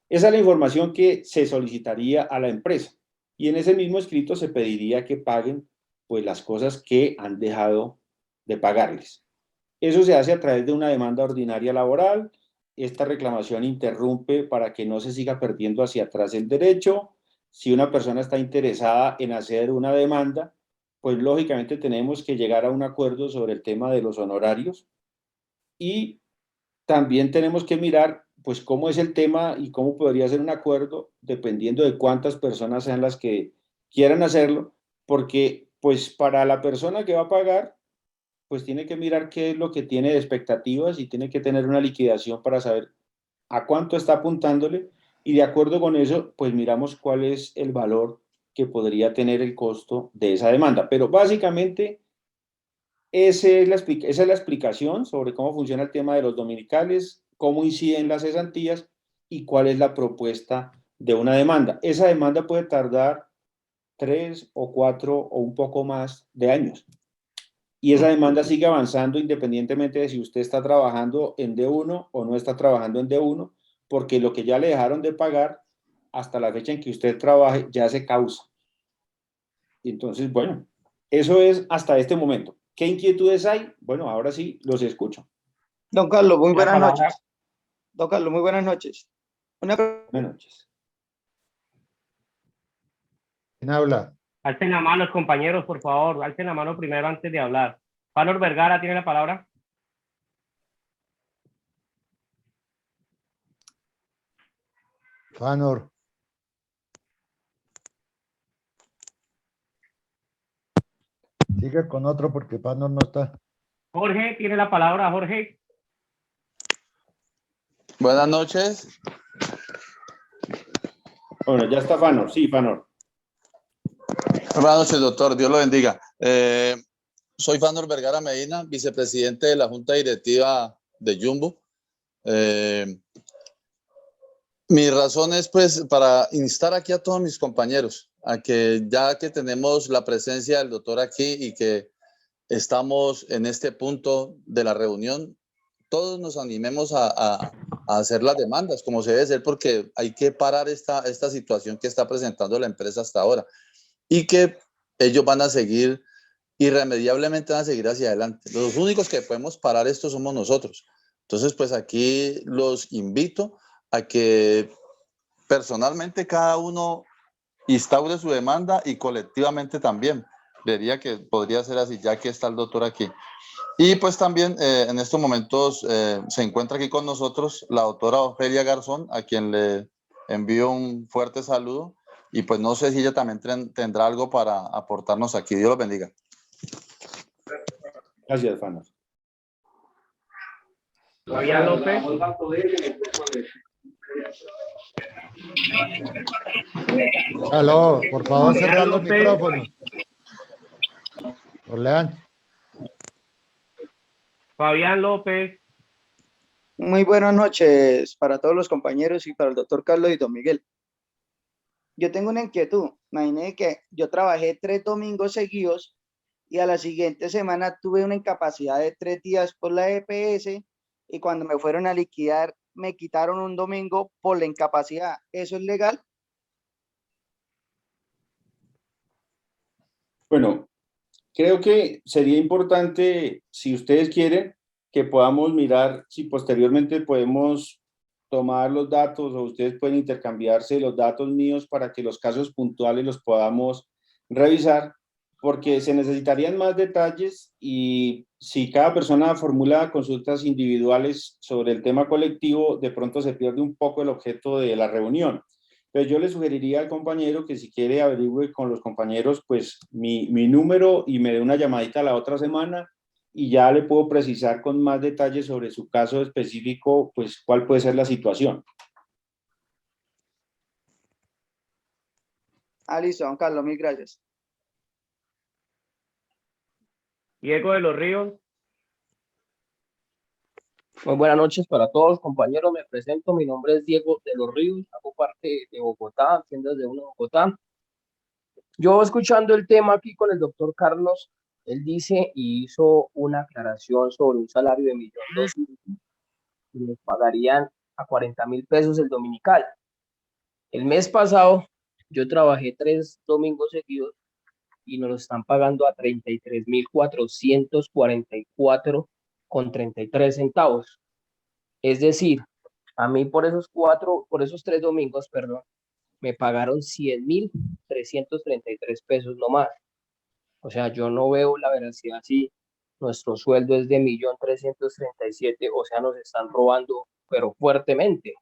Esa es la información que se solicitaría a la empresa. Y en ese mismo escrito se pediría que paguen pues las cosas que han dejado de pagarles. Eso se hace a través de una demanda ordinaria laboral. Esta reclamación interrumpe para que no se siga perdiendo hacia atrás el derecho. Si una persona está interesada en hacer una demanda, pues lógicamente tenemos que llegar a un acuerdo sobre el tema de los honorarios y también tenemos que mirar pues cómo es el tema y cómo podría ser un acuerdo dependiendo de cuántas personas sean las que quieran hacerlo, porque pues para la persona que va a pagar, pues tiene que mirar qué es lo que tiene de expectativas y tiene que tener una liquidación para saber a cuánto está apuntándole y de acuerdo con eso, pues miramos cuál es el valor que podría tener el costo de esa demanda. Pero básicamente esa es la explicación sobre cómo funciona el tema de los dominicales, cómo inciden las cesantías y cuál es la propuesta de una demanda. Esa demanda puede tardar 3 o 4 o un poco más de años. Y esa demanda sigue avanzando independientemente de si usted está trabajando en D1 o no está trabajando en D1, porque lo que ya le dejaron de pagar hasta la fecha en que usted trabaje ya se causa. Entonces, bueno, eso es hasta este momento. ¿Qué inquietudes hay? Bueno, ahora sí los escucho. Don Carlos, muy La buenas palabra, noches. Don Carlos, muy buenas noches. Una Buenas noches. ¿Quién habla? alcen la mano los compañeros, por favor, alcen la mano primero antes de hablar. Fanor Vergara tiene la palabra. Fanor. Sigue con otro porque Fanor no está. Jorge tiene la palabra, Jorge. Buenas noches. Bueno, ya está Fanor. Sí, Fanor. Buenas noches, doctor. Dios lo bendiga. Soy Fanor Vergara Medina, vicepresidente de la Junta Directiva de Jumbo. Mi razón es pues para instar aquí a todos mis compañeros a que ya que tenemos la presencia del doctor aquí y que estamos en este punto de la reunión, todos nos animemos a hacer las demandas como se debe ser, porque hay que parar esta situación que está presentando la empresa hasta ahora y que ellos van a seguir, irremediablemente van a seguir hacia adelante. Los únicos que podemos parar esto somos nosotros. Entonces, pues aquí los invito a que personalmente cada uno instaure su demanda y colectivamente también. Vería que podría ser así, ya que está el doctor aquí. Y pues también en estos momentos se encuentra aquí con nosotros la doctora Ofelia Garzón, a quien le envío un fuerte saludo. Y pues no sé si ella también tendrá algo para aportarnos aquí. Dios los bendiga. Gracias, Fanor. Fabián López. Aló, por favor, Fabián cerrar los López. micrófonos. Orleán. Fabián López. Muy buenas noches para todos los compañeros y para el doctor Carlos y don Miguel. Yo tengo una inquietud. Imaginé que yo trabajé 3 domingos seguidos y a la siguiente semana tuve una incapacidad de 3 días por la EPS y cuando me fueron a liquidar me quitaron un domingo por la incapacidad. ¿Eso es legal? Bueno, creo que sería importante, si ustedes quieren, que podamos mirar si posteriormente podemos tomar los datos o ustedes pueden intercambiarse los datos míos para que los casos puntuales los podamos revisar, porque se necesitarían más detalles y si cada persona formula consultas individuales sobre el tema colectivo, de pronto se pierde un poco el objeto de la reunión. Pero yo le sugeriría al compañero que si quiere averigüe con los compañeros pues mi número y me dé una llamadita la otra semana y ya le puedo precisar con más detalles sobre su caso específico, pues cuál puede ser la situación. Listo, don Carlos, mil gracias. Diego de los Ríos. Muy buenas noches para todos, compañeros. Me presento, mi nombre es Diego de los Ríos, hago parte de Bogotá, tiendas de uno de Bogotá. Yo escuchando el tema aquí con el doctor Carlos, él dice y hizo una aclaración sobre un salario de 1.200.000 y nos pagarían a 40.000 pesos el dominical. El mes pasado yo trabajé 3 domingos seguidos y nos lo están pagando a 33.444,33 centavos. Es decir, a mí por esos 3 domingos, perdón, me pagaron 100.333 pesos nomás. O sea, yo no veo la veracidad si nuestro sueldo es de 1.337.000, o sea, nos están robando, pero fuertemente.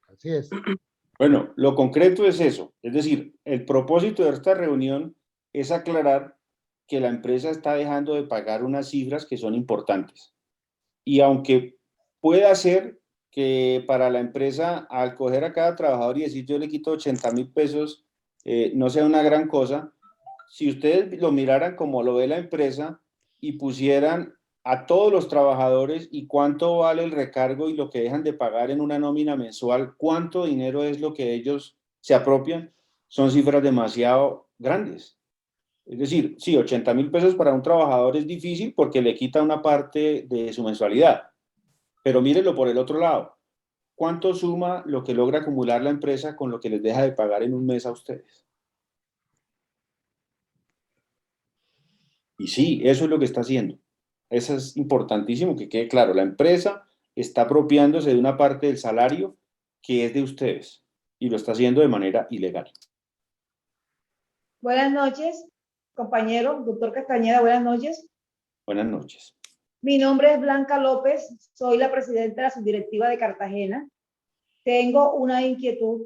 Así es. Bueno, lo concreto es eso, es decir, el propósito de esta reunión es aclarar que la empresa está dejando de pagar unas cifras que son importantes. Y aunque pueda ser que para la empresa, al coger a cada trabajador y decir yo le quito 80.000 pesos, no sea una gran cosa, si ustedes lo miraran como lo ve la empresa y pusieran a todos los trabajadores y cuánto vale el recargo y lo que dejan de pagar en una nómina mensual, cuánto dinero es lo que ellos se apropian, son cifras demasiado grandes. Es decir, sí, 80.000 pesos para un trabajador es difícil porque le quita una parte de su mensualidad, pero mírenlo por el otro lado. ¿Cuánto suma lo que logra acumular la empresa con lo que les deja de pagar en un mes a ustedes? Y sí, eso es lo que está haciendo. Eso es importantísimo que quede claro. La empresa está apropiándose de una parte del salario que es de ustedes y lo está haciendo de manera ilegal. Buenas noches, compañero, doctor Castañeda, buenas noches. Buenas noches. Mi nombre es Blanca López, soy la presidenta de la subdirectiva de Cartagena. Tengo una inquietud.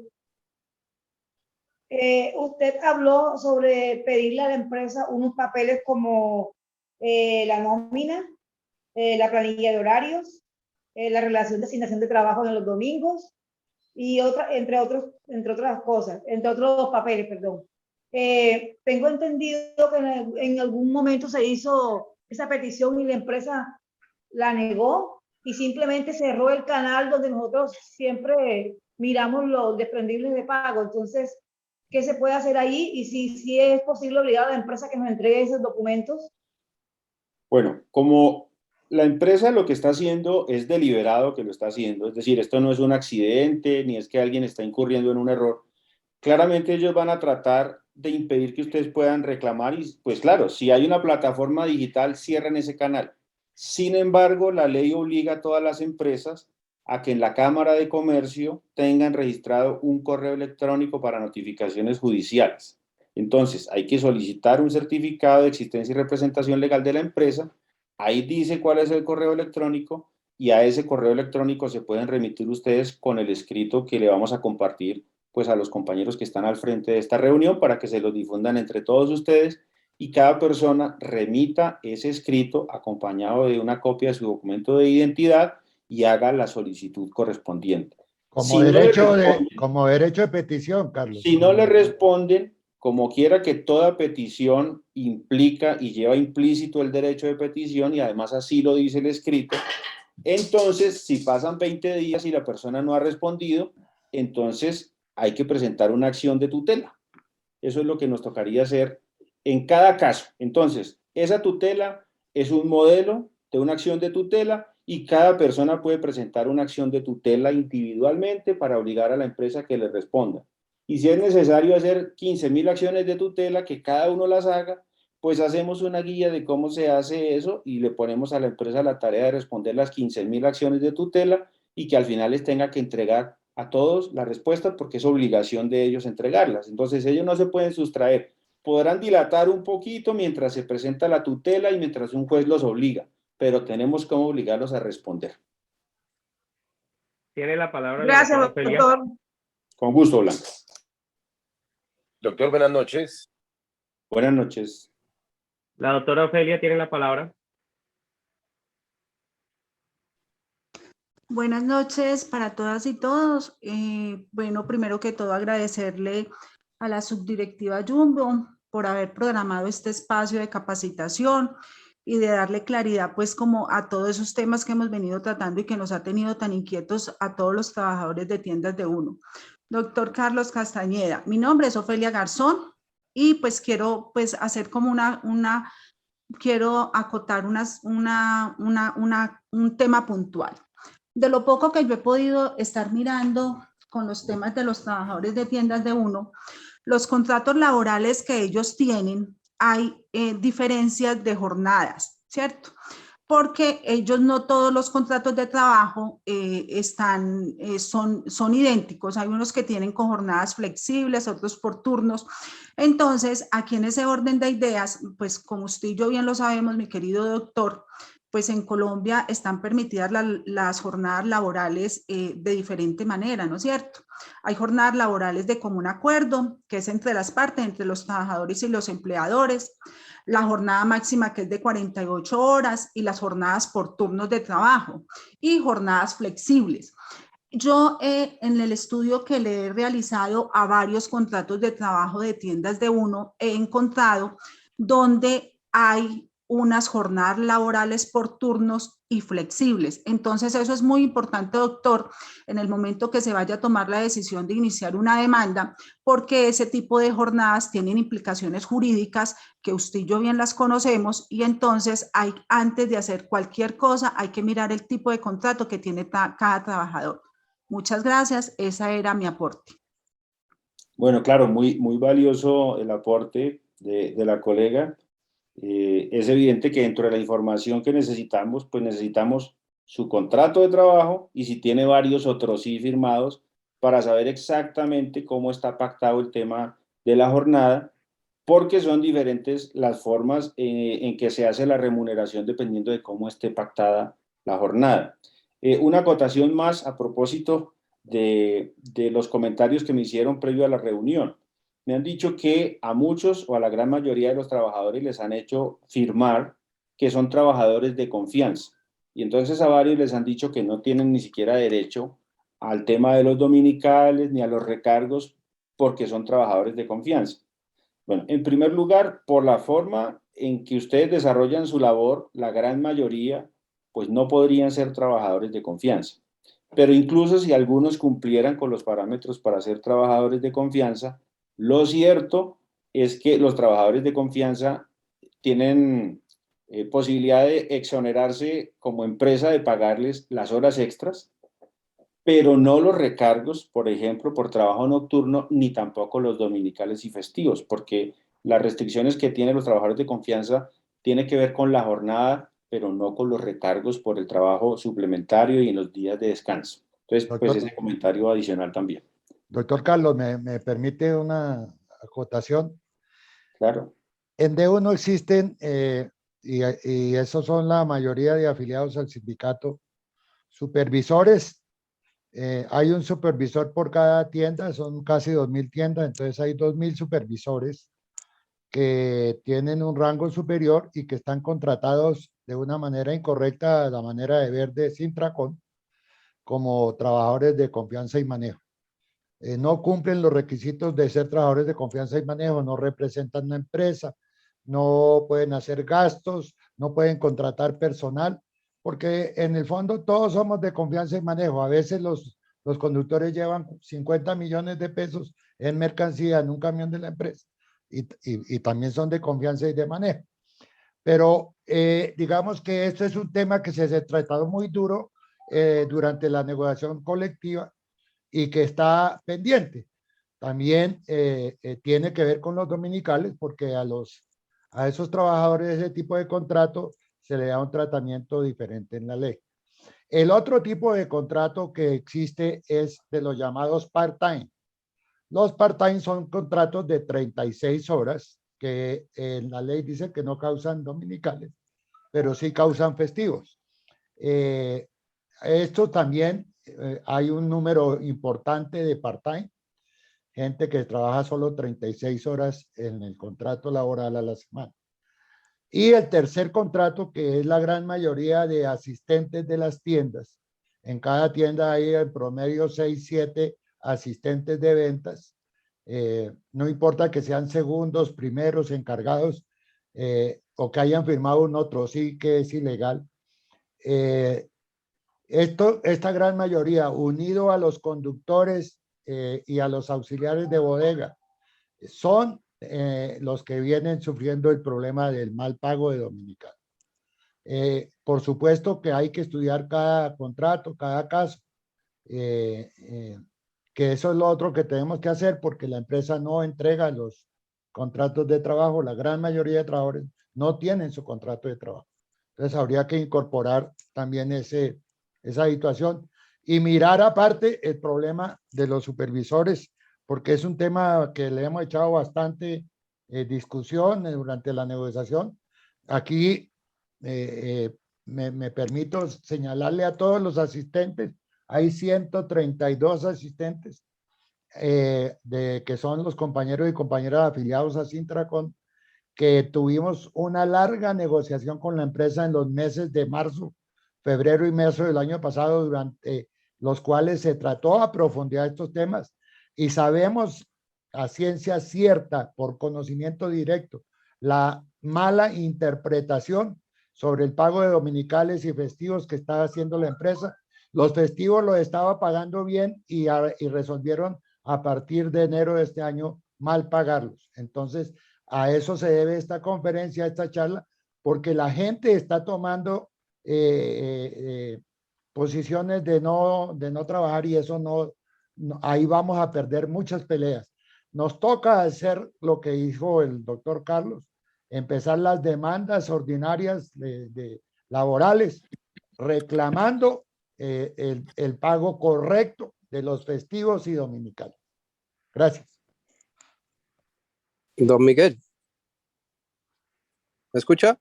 Usted habló sobre pedirle a la empresa unos papeles como la nómina, la planilla de horarios, la relación de asignación de trabajo en los domingos y entre otras cosas, entre otros papeles, perdón. Tengo entendido que en algún momento se hizo esa petición y la empresa la negó y simplemente cerró el canal donde nosotros siempre miramos los desprendibles de pago. Entonces, ¿qué se puede hacer ahí? Y si es posible obligar a la empresa que nos entregue esos documentos. Bueno, como la empresa lo que está haciendo es deliberado que lo está haciendo, es decir, esto no es un accidente, ni es que alguien está incurriendo en un error. Claramente ellos van a tratar de impedir que ustedes puedan reclamar y, pues claro, si hay una plataforma digital, cierren ese canal. Sin embargo, la ley obliga a todas las empresas a que en la Cámara de Comercio tengan registrado un correo electrónico para notificaciones judiciales. Entonces, hay que solicitar un certificado de existencia y representación legal de la empresa. Ahí dice cuál es el correo electrónico y a ese correo electrónico se pueden remitir ustedes con el escrito que le vamos a compartir pues a los compañeros que están al frente de esta reunión para que se los difundan entre todos ustedes y cada persona remita ese escrito acompañado de una copia de su documento de identidad y haga la solicitud correspondiente. Como derecho de petición, Carlos. Si no le responden, como quiera que toda petición implica y lleva implícito el derecho de petición y además así lo dice el escrito, entonces si pasan 20 días y la persona no ha respondido, entonces hay que presentar una acción de tutela. Eso es lo que nos tocaría hacer en cada caso. Entonces, esa tutela es un modelo de una acción de tutela y cada persona puede presentar una acción de tutela individualmente para obligar a la empresa a que le responda. Y si es necesario hacer 15.000 acciones de tutela, que cada uno las haga, pues hacemos una guía de cómo se hace eso y le ponemos a la empresa la tarea de responder las 15.000 acciones de tutela y que al final les tenga que entregar a todos la respuesta porque es obligación de ellos entregarlas. Entonces ellos no se pueden sustraer. Podrán dilatar un poquito mientras se presenta la tutela y mientras un juez los obliga, pero tenemos cómo obligarlos a responder. Tiene la palabra. Gracias, doctor. Con gusto, Blanca. Doctor, buenas noches. Buenas noches. La doctora Ofelia tiene la palabra. Buenas noches para todas y todos. Bueno, primero que todo agradecerle a la subdirectiva Jumbo por haber programado este espacio de capacitación y de darle claridad pues como a todos esos temas que hemos venido tratando y que nos ha tenido tan inquietos a todos los trabajadores de tiendas de uno. Doctor Carlos Castañeda, mi nombre es Ofelia Garzón y pues quiero pues hacer como quiero acotar un tema puntual. De lo poco que yo he podido estar mirando con los temas de los trabajadores de tiendas de uno, los contratos laborales que ellos tienen, hay diferencias de jornadas, ¿cierto? Porque ellos no todos los contratos de trabajo son idénticos. Hay unos que tienen con jornadas flexibles, otros por turnos. Entonces, aquí en ese orden de ideas, pues como usted y yo bien lo sabemos, mi querido doctor, pues en Colombia están permitidas las jornadas laborales de diferente manera, ¿no es cierto? Hay jornadas laborales de común acuerdo, que es entre las partes, entre los trabajadores y los empleadores, la jornada máxima que es de 48 horas y las jornadas por turnos de trabajo y jornadas flexibles. Yo en el estudio que le he realizado a varios contratos de trabajo de tiendas de uno, he encontrado donde hay unas jornadas laborales por turnos y flexibles. Entonces eso es muy importante, doctor, en el momento que se vaya a tomar la decisión de iniciar una demanda, porque ese tipo de jornadas tienen implicaciones jurídicas que usted y yo bien las conocemos, y entonces antes de hacer cualquier cosa hay que mirar el tipo de contrato que tiene cada trabajador. Muchas gracias, esa era mi aporte. Bueno, claro, muy valioso el aporte de la colega. Es evidente que dentro de la información que necesitamos, pues necesitamos su contrato de trabajo y si tiene varios otros sí firmados para saber exactamente cómo está pactado el tema de la jornada, porque son diferentes las formas en que se hace la remuneración dependiendo de cómo esté pactada la jornada. Una acotación más a propósito de los comentarios que me hicieron previo a la reunión. Me han dicho que a muchos o a la gran mayoría de los trabajadores les han hecho firmar que son trabajadores de confianza. Y entonces a varios les han dicho que no tienen ni siquiera derecho al tema de los dominicales ni a los recargos porque son trabajadores de confianza. Bueno, en primer lugar, por la forma en que ustedes desarrollan su labor, la gran mayoría, pues no podrían ser trabajadores de confianza. Pero incluso si algunos cumplieran con los parámetros para ser trabajadores de confianza, lo cierto es que los trabajadores de confianza tienen posibilidad de exonerarse como empresa de pagarles las horas extras, pero no los recargos, por ejemplo, por trabajo nocturno, ni tampoco los dominicales y festivos, porque las restricciones que tienen los trabajadores de confianza tienen que ver con la jornada, pero no con los recargos por el trabajo suplementario y en los días de descanso. Entonces, Doctor, pues ese comentario adicional también. Doctor Carlos, ¿me permite una acotación? Claro. En D1 existen, y esos son la mayoría de afiliados al sindicato, supervisores. Hay un supervisor por cada tienda, son casi 2.000 tiendas, entonces hay 2.000 supervisores que tienen un rango superior y que están contratados de una manera incorrecta, la manera de ver de Sintracón, como trabajadores de confianza y manejo. No cumplen los requisitos de ser trabajadores de confianza y manejo, no representan una empresa, no pueden hacer gastos, no pueden contratar personal, porque en el fondo todos somos de confianza y manejo. A veces los conductores llevan 50 millones de pesos en mercancía en un camión de la empresa y también son de confianza y de manejo. Pero digamos que esto es un tema que se ha tratado muy duro durante la negociación colectiva y que está pendiente. También tiene que ver con los dominicales porque a esos trabajadores de ese tipo de contrato se le da un tratamiento diferente en la ley. El otro tipo de contrato que existe es de los llamados part-time. Los part-time son contratos de 36 horas que en la ley dice que no causan dominicales, pero sí causan festivos. Esto también hay un número importante de part-time, gente que trabaja solo 36 horas en el contrato laboral a la semana. Y el tercer contrato, que es la gran mayoría de asistentes de las tiendas. En cada tienda hay en promedio 6, 7 asistentes de ventas. No importa que sean segundos, primeros, encargados o que hayan firmado un otro, sí que es ilegal. Esta gran mayoría, unido a los conductores y a los auxiliares de bodega, son los que vienen sufriendo el problema del mal pago de dominicano. Por supuesto que hay que estudiar cada contrato, cada caso, que eso es lo otro que tenemos que hacer porque la empresa no entrega los contratos de trabajo. La gran mayoría de trabajadores no tienen su contrato de trabajo. Entonces habría que incorporar también esa situación y mirar aparte el problema de los supervisores, porque es un tema que le hemos echado bastante discusión durante la negociación. Aquí me permito señalarle a todos los asistentes, hay 132 asistentes que son los compañeros y compañeras afiliados a Sintracón, que tuvimos una larga negociación con la empresa en los meses de marzo, febrero y marzo del año pasado durante los cuales se trató a profundidad estos temas y sabemos a ciencia cierta, por conocimiento directo, la mala interpretación sobre el pago de dominicales y festivos que estaba haciendo la empresa. Los festivos los estaba pagando bien y resolvieron a partir de enero de este año mal pagarlos. Entonces, a eso se debe esta conferencia, esta charla, porque la gente está tomando posiciones de no trabajar y eso ahí vamos a perder muchas peleas. Nos toca hacer lo que dijo el doctor Carlos, empezar las demandas ordinarias laborales, reclamando el pago correcto de los festivos y dominicales. Gracias. Don Miguel, ¿me escucha?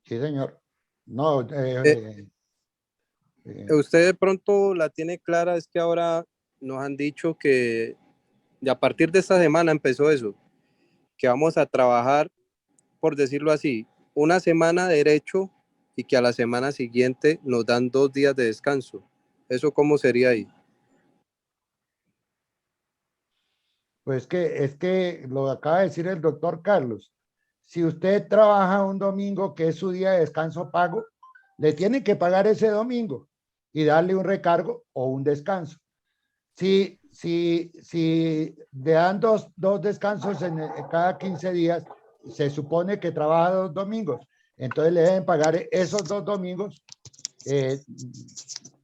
Sí, señor. No, usted de pronto la tiene clara, es que ahora nos han dicho que y a partir de esta semana empezó eso, que vamos a trabajar, por decirlo así, una semana derecho y que a la semana siguiente nos dan 2 días de descanso. ¿Eso cómo sería ahí? Pues es que lo acaba de decir el doctor Carlos. Si usted trabaja un domingo que es su día de descanso pago, le tienen que pagar ese domingo y darle un recargo o un descanso. Si le dan dos descansos en cada 15 días, se supone que trabaja 2 domingos. Entonces le deben pagar esos 2 domingos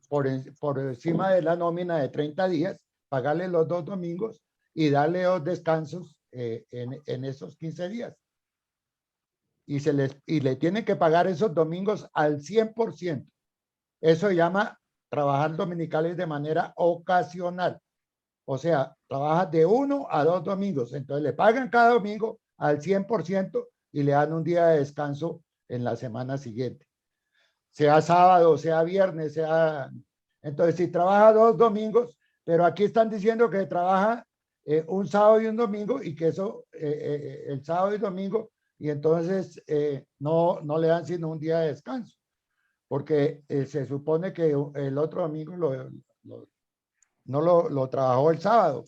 por encima de la nómina de 30 días, pagarle los 2 domingos y darle 2 descansos en esos 15 días. Y le tienen que pagar esos domingos al 100%. Eso se llama trabajar dominicales de manera ocasional. O sea, trabaja de 1 a 2 domingos. Entonces le pagan cada domingo al 100% y le dan un día de descanso en la semana siguiente. Sea sábado, sea viernes, Entonces, si trabaja 2 domingos, pero aquí están diciendo que trabaja un sábado y un domingo y que eso, el sábado y domingo, y entonces no le dan sino un día de descanso. Porque se supone que el otro domingo no lo trabajó el sábado.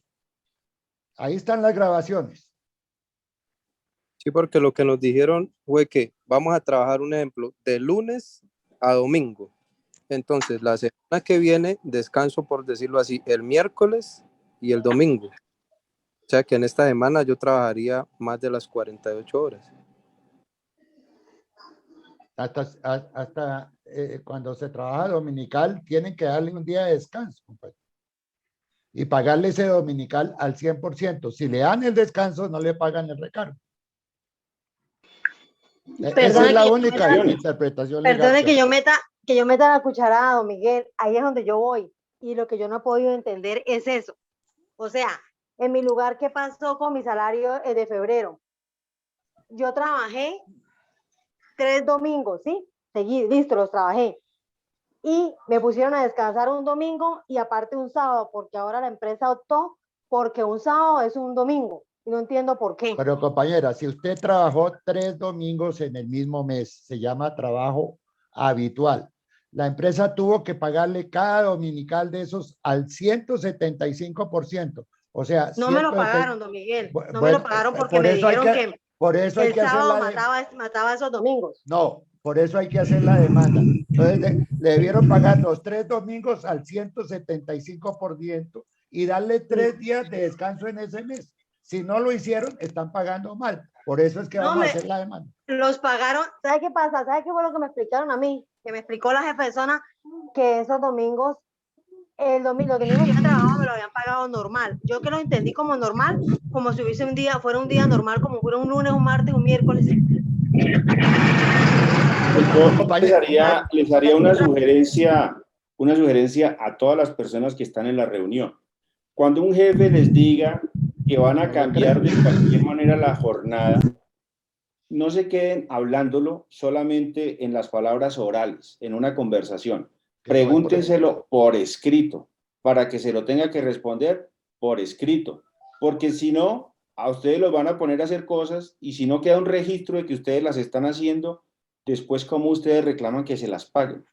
Ahí están las grabaciones. Sí, porque lo que nos dijeron fue que vamos a trabajar, un ejemplo, de lunes a domingo. Entonces, la semana que viene, descanso, por decirlo así, el miércoles y el domingo. O sea que en esta semana yo trabajaría más de las 48 horas. Hasta cuando se trabaja dominical, tienen que darle un día de descanso, compadre. Y pagarle ese dominical al 100%. Si le dan el descanso, no le pagan el recargo. Esa es la única interpretación legal. Perdone que yo meta la cucharada, don Miguel. Ahí es donde yo voy. Y lo que yo no he podido entender es eso. O sea, en mi lugar, ¿qué pasó con mi salario de febrero? Yo trabajé 3 domingos, ¿sí? Seguí, listo, los trabajé. Y me pusieron a descansar un domingo y aparte un sábado, porque ahora la empresa optó porque un sábado es un domingo. Y no entiendo por qué. Pero compañera, si usted trabajó 3 domingos en el mismo mes, se llama trabajo habitual. La empresa tuvo que pagarle cada dominical de esos al 175%. O sea, no me lo pagaron, don Miguel. No me lo pagaron porque me dijeron que por eso hay el que sábado mataba esos domingos. No, por eso hay que hacer la demanda. Entonces le debieron pagar los 3 domingos al 175% y darle 3 días de descanso en ese mes. Si no lo hicieron, están pagando mal. Por eso es que vamos a hacer la demanda. Los pagaron. ¿Sabe qué pasa? ¿Sabe qué fue lo que me explicaron a mí? Que me explicó la jefa de zona que esos domingos, los domingos que yo trabajaba me lo habían pagado normal. Yo que lo entendí como normal, como si hubiese fuera un día normal, como fuera un lunes, un martes, un miércoles. Les haría una sugerencia a todas las personas que están en la reunión. Cuando un jefe les diga que van a cambiar de cualquier manera la jornada, no se queden hablándolo solamente en las palabras orales, en una conversación. Pregúntenselo por escrito, para que se lo tenga que responder por escrito, porque si no, a ustedes los van a poner a hacer cosas y si no queda un registro de que ustedes las están haciendo, después cómo ustedes reclaman que se las paguen.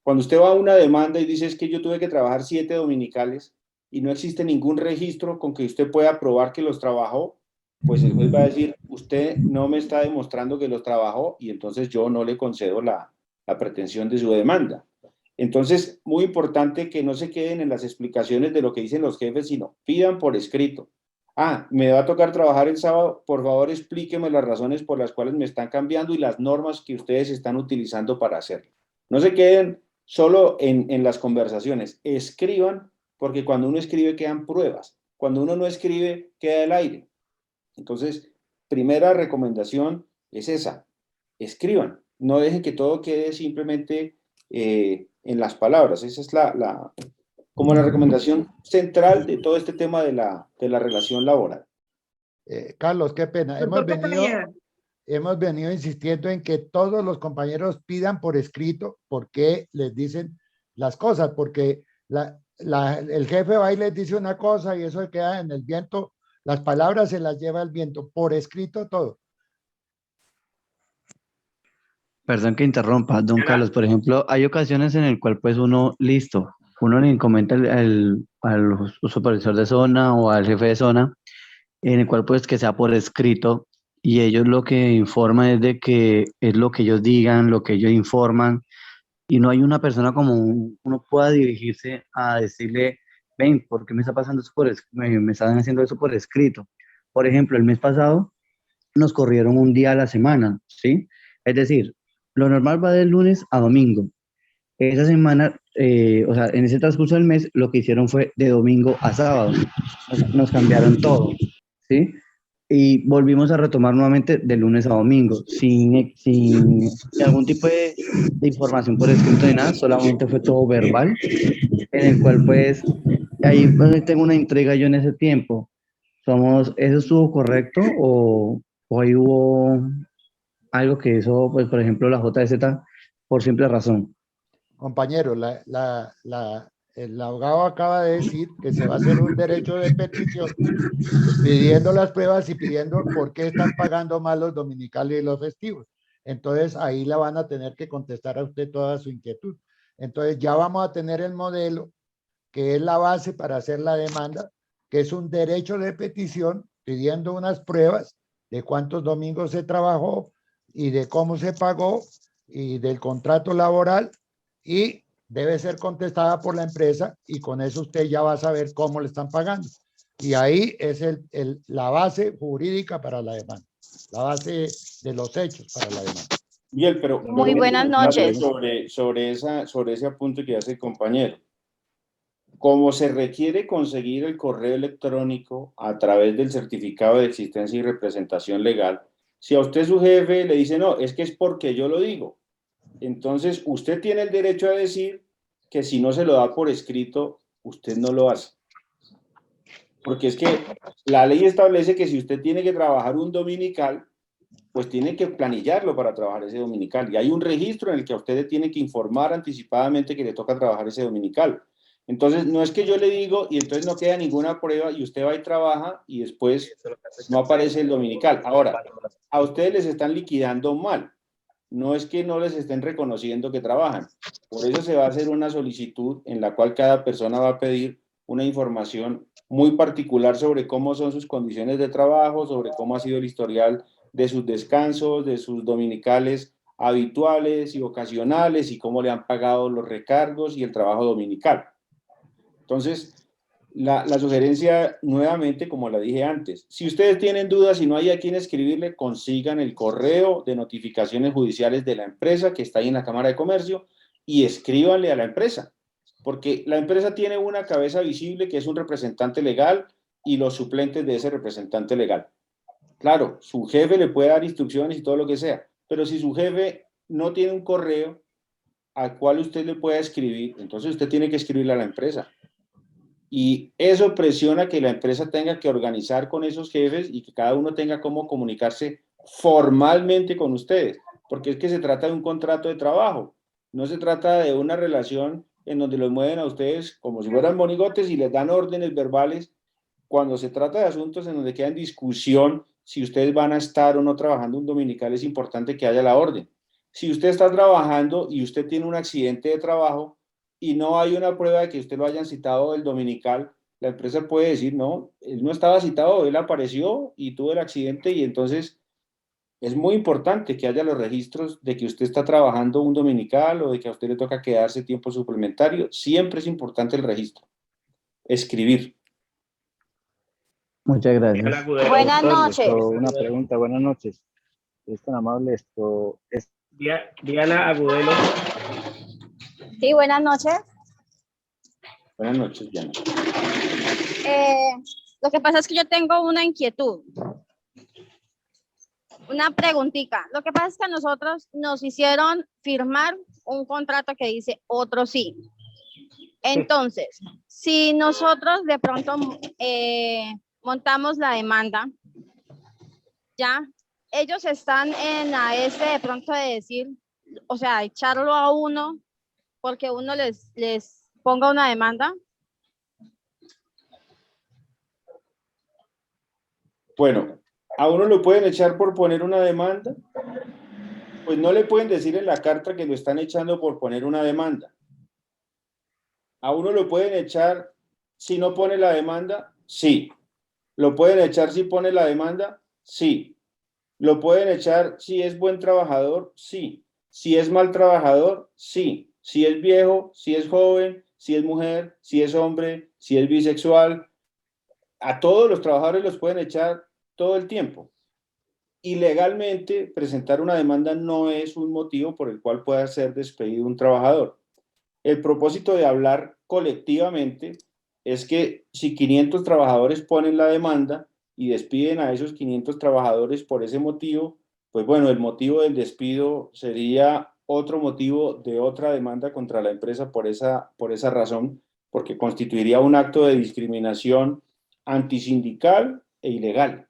Cuando usted va a una demanda y dice es que yo tuve que trabajar 7 dominicales y no existe ningún registro con que usted pueda probar que los trabajó, pues el juez va a decir, usted no me está demostrando que los trabajó y entonces yo no le concedo la pretensión de su demanda. Entonces, muy importante que no se queden en las explicaciones de lo que dicen los jefes, sino pidan por escrito. Ah, me va a tocar trabajar el sábado, por favor explíqueme las razones por las cuales me están cambiando y las normas que ustedes están utilizando para hacerlo. No se queden solo en las conversaciones, escriban, porque cuando uno escribe quedan pruebas, cuando uno no escribe queda el aire. Entonces, primera recomendación es esa, escriban, no dejen que todo quede simplemente en las palabras. Esa es como la recomendación central de todo este tema de la relación laboral. Carlos, qué pena. Hemos venido insistiendo en que todos los compañeros pidan por escrito por qué les dicen las cosas, porque el jefe va y les dice una cosa y eso queda en el viento, las palabras se las lleva el viento, por escrito todo. Perdón que interrumpa, don Carlos. Por ejemplo, hay ocasiones en el cual pues uno le comenta al supervisor de zona o al jefe de zona, en el cual pues que sea por escrito, y ellos lo que informan es de que es lo que ellos digan, lo que ellos informan, y no hay una persona como uno pueda dirigirse a decirle, ven, ¿por qué me está pasando eso me están haciendo eso por escrito? Por ejemplo, el mes pasado nos corrieron un día a la semana, ¿sí? Es decir, lo normal va de lunes a domingo. Esa semana, o sea, en ese transcurso del mes, lo que hicieron fue de domingo a sábado. Nos cambiaron todo, ¿sí? Y volvimos a retomar nuevamente de lunes a domingo, sin algún tipo de información por escrito ni nada, solamente fue todo verbal, en el cual pues, ahí pues, tengo una intriga yo en ese tiempo. ¿Eso estuvo correcto o ahí hubo algo que hizo, pues, por ejemplo, la JZ por simple razón? Compañero, el abogado acaba de decir que se va a hacer un derecho de petición pidiendo las pruebas y pidiendo por qué están pagando mal los dominicales y los festivos. Entonces, ahí la van a tener que contestar a usted toda su inquietud. Entonces, ya vamos a tener el modelo que es la base para hacer la demanda, que es un derecho de petición pidiendo unas pruebas de cuántos domingos se trabajó y de cómo se pagó y del contrato laboral, y debe ser contestada por la empresa y con eso usted ya va a saber cómo le están pagando. Y ahí es la base jurídica para la demanda, la base de los hechos para la demanda. Bien, pero muy buenas noches. Sobre ese apunte que hace el compañero. Como se requiere conseguir el correo electrónico a través del certificado de existencia y representación legal, si a usted su jefe le dice, no, es que es porque yo lo digo, entonces usted tiene el derecho a decir que si no se lo da por escrito, usted no lo hace. Porque es que la ley establece que si usted tiene que trabajar un dominical, pues tiene que planillarlo para trabajar ese dominical. Y hay un registro en el que a usted le tiene que informar anticipadamente que le toca trabajar ese dominical. Entonces, no es que yo le digo y entonces no queda ninguna prueba y usted va y trabaja y después no aparece el dominical. Ahora, a ustedes les están liquidando mal. No es que no les estén reconociendo que trabajan. Por eso se va a hacer una solicitud en la cual cada persona va a pedir una información muy particular sobre cómo son sus condiciones de trabajo, sobre cómo ha sido el historial de sus descansos, de sus dominicales habituales y ocasionales y cómo le han pagado los recargos y el trabajo dominical. Entonces, la sugerencia nuevamente, como la dije antes, si ustedes tienen dudas y no hay a quién escribirle, consigan el correo de notificaciones judiciales de la empresa que está ahí en la Cámara de Comercio y escríbanle a la empresa, porque la empresa tiene una cabeza visible que es un representante legal y los suplentes de ese representante legal. Claro, su jefe le puede dar instrucciones y todo lo que sea, pero si su jefe no tiene un correo al cual usted le pueda escribir, entonces usted tiene que escribirle a la empresa. Y eso presiona que la empresa tenga que organizar con esos jefes y que cada uno tenga cómo comunicarse formalmente con ustedes, porque es que se trata de un contrato de trabajo, no se trata de una relación en donde los mueven a ustedes como si fueran monigotes y les dan órdenes verbales. Cuando se trata de asuntos en donde queda en discusión si ustedes van a estar o no trabajando un dominical, es importante que haya la orden. Si usted está trabajando y usted tiene un accidente de trabajo y no hay una prueba de que usted lo hayan citado del dominical, la empresa puede decir, no, él no estaba citado, él apareció y tuvo el accidente, y entonces es muy importante que haya los registros de que usted está trabajando un dominical o de que a usted le toca quedarse tiempo suplementario. Siempre es importante el registro. Escribir. Muchas Diana gracias. Agudelo, Buenas doctor. noches. Una pregunta, buenas noches. Es tan amable esto. Diana Agudelo. Sí, buenas noches. Buenas noches, Diana. Lo que pasa es que yo tengo una inquietud, una preguntita. Lo que pasa es que a nosotros nos hicieron firmar un contrato que dice otro sí. Entonces, si nosotros de pronto montamos la demanda, ya, ellos están en la de pronto de decir, o sea, echarlo a uno porque uno les ponga una demanda. Bueno, a uno lo pueden echar por poner una demanda, pues no le pueden decir en la carta que lo están echando por poner una demanda. A uno lo pueden echar si no pone la demanda, sí. Lo pueden echar si pone la demanda, sí. Lo pueden echar si es buen trabajador, sí. Si es mal trabajador, sí. Si es viejo, si es joven, si es mujer, si es hombre, si es bisexual. A todos los trabajadores los pueden echar todo el tiempo. Y legalmente presentar una demanda no es un motivo por el cual pueda ser despedido un trabajador. El propósito de hablar colectivamente es que si 500 trabajadores ponen la demanda y despiden a esos 500 trabajadores por ese motivo, pues bueno, el motivo del despido sería otro motivo de otra demanda contra la empresa por esa razón, porque constituiría un acto de discriminación antisindical e ilegal,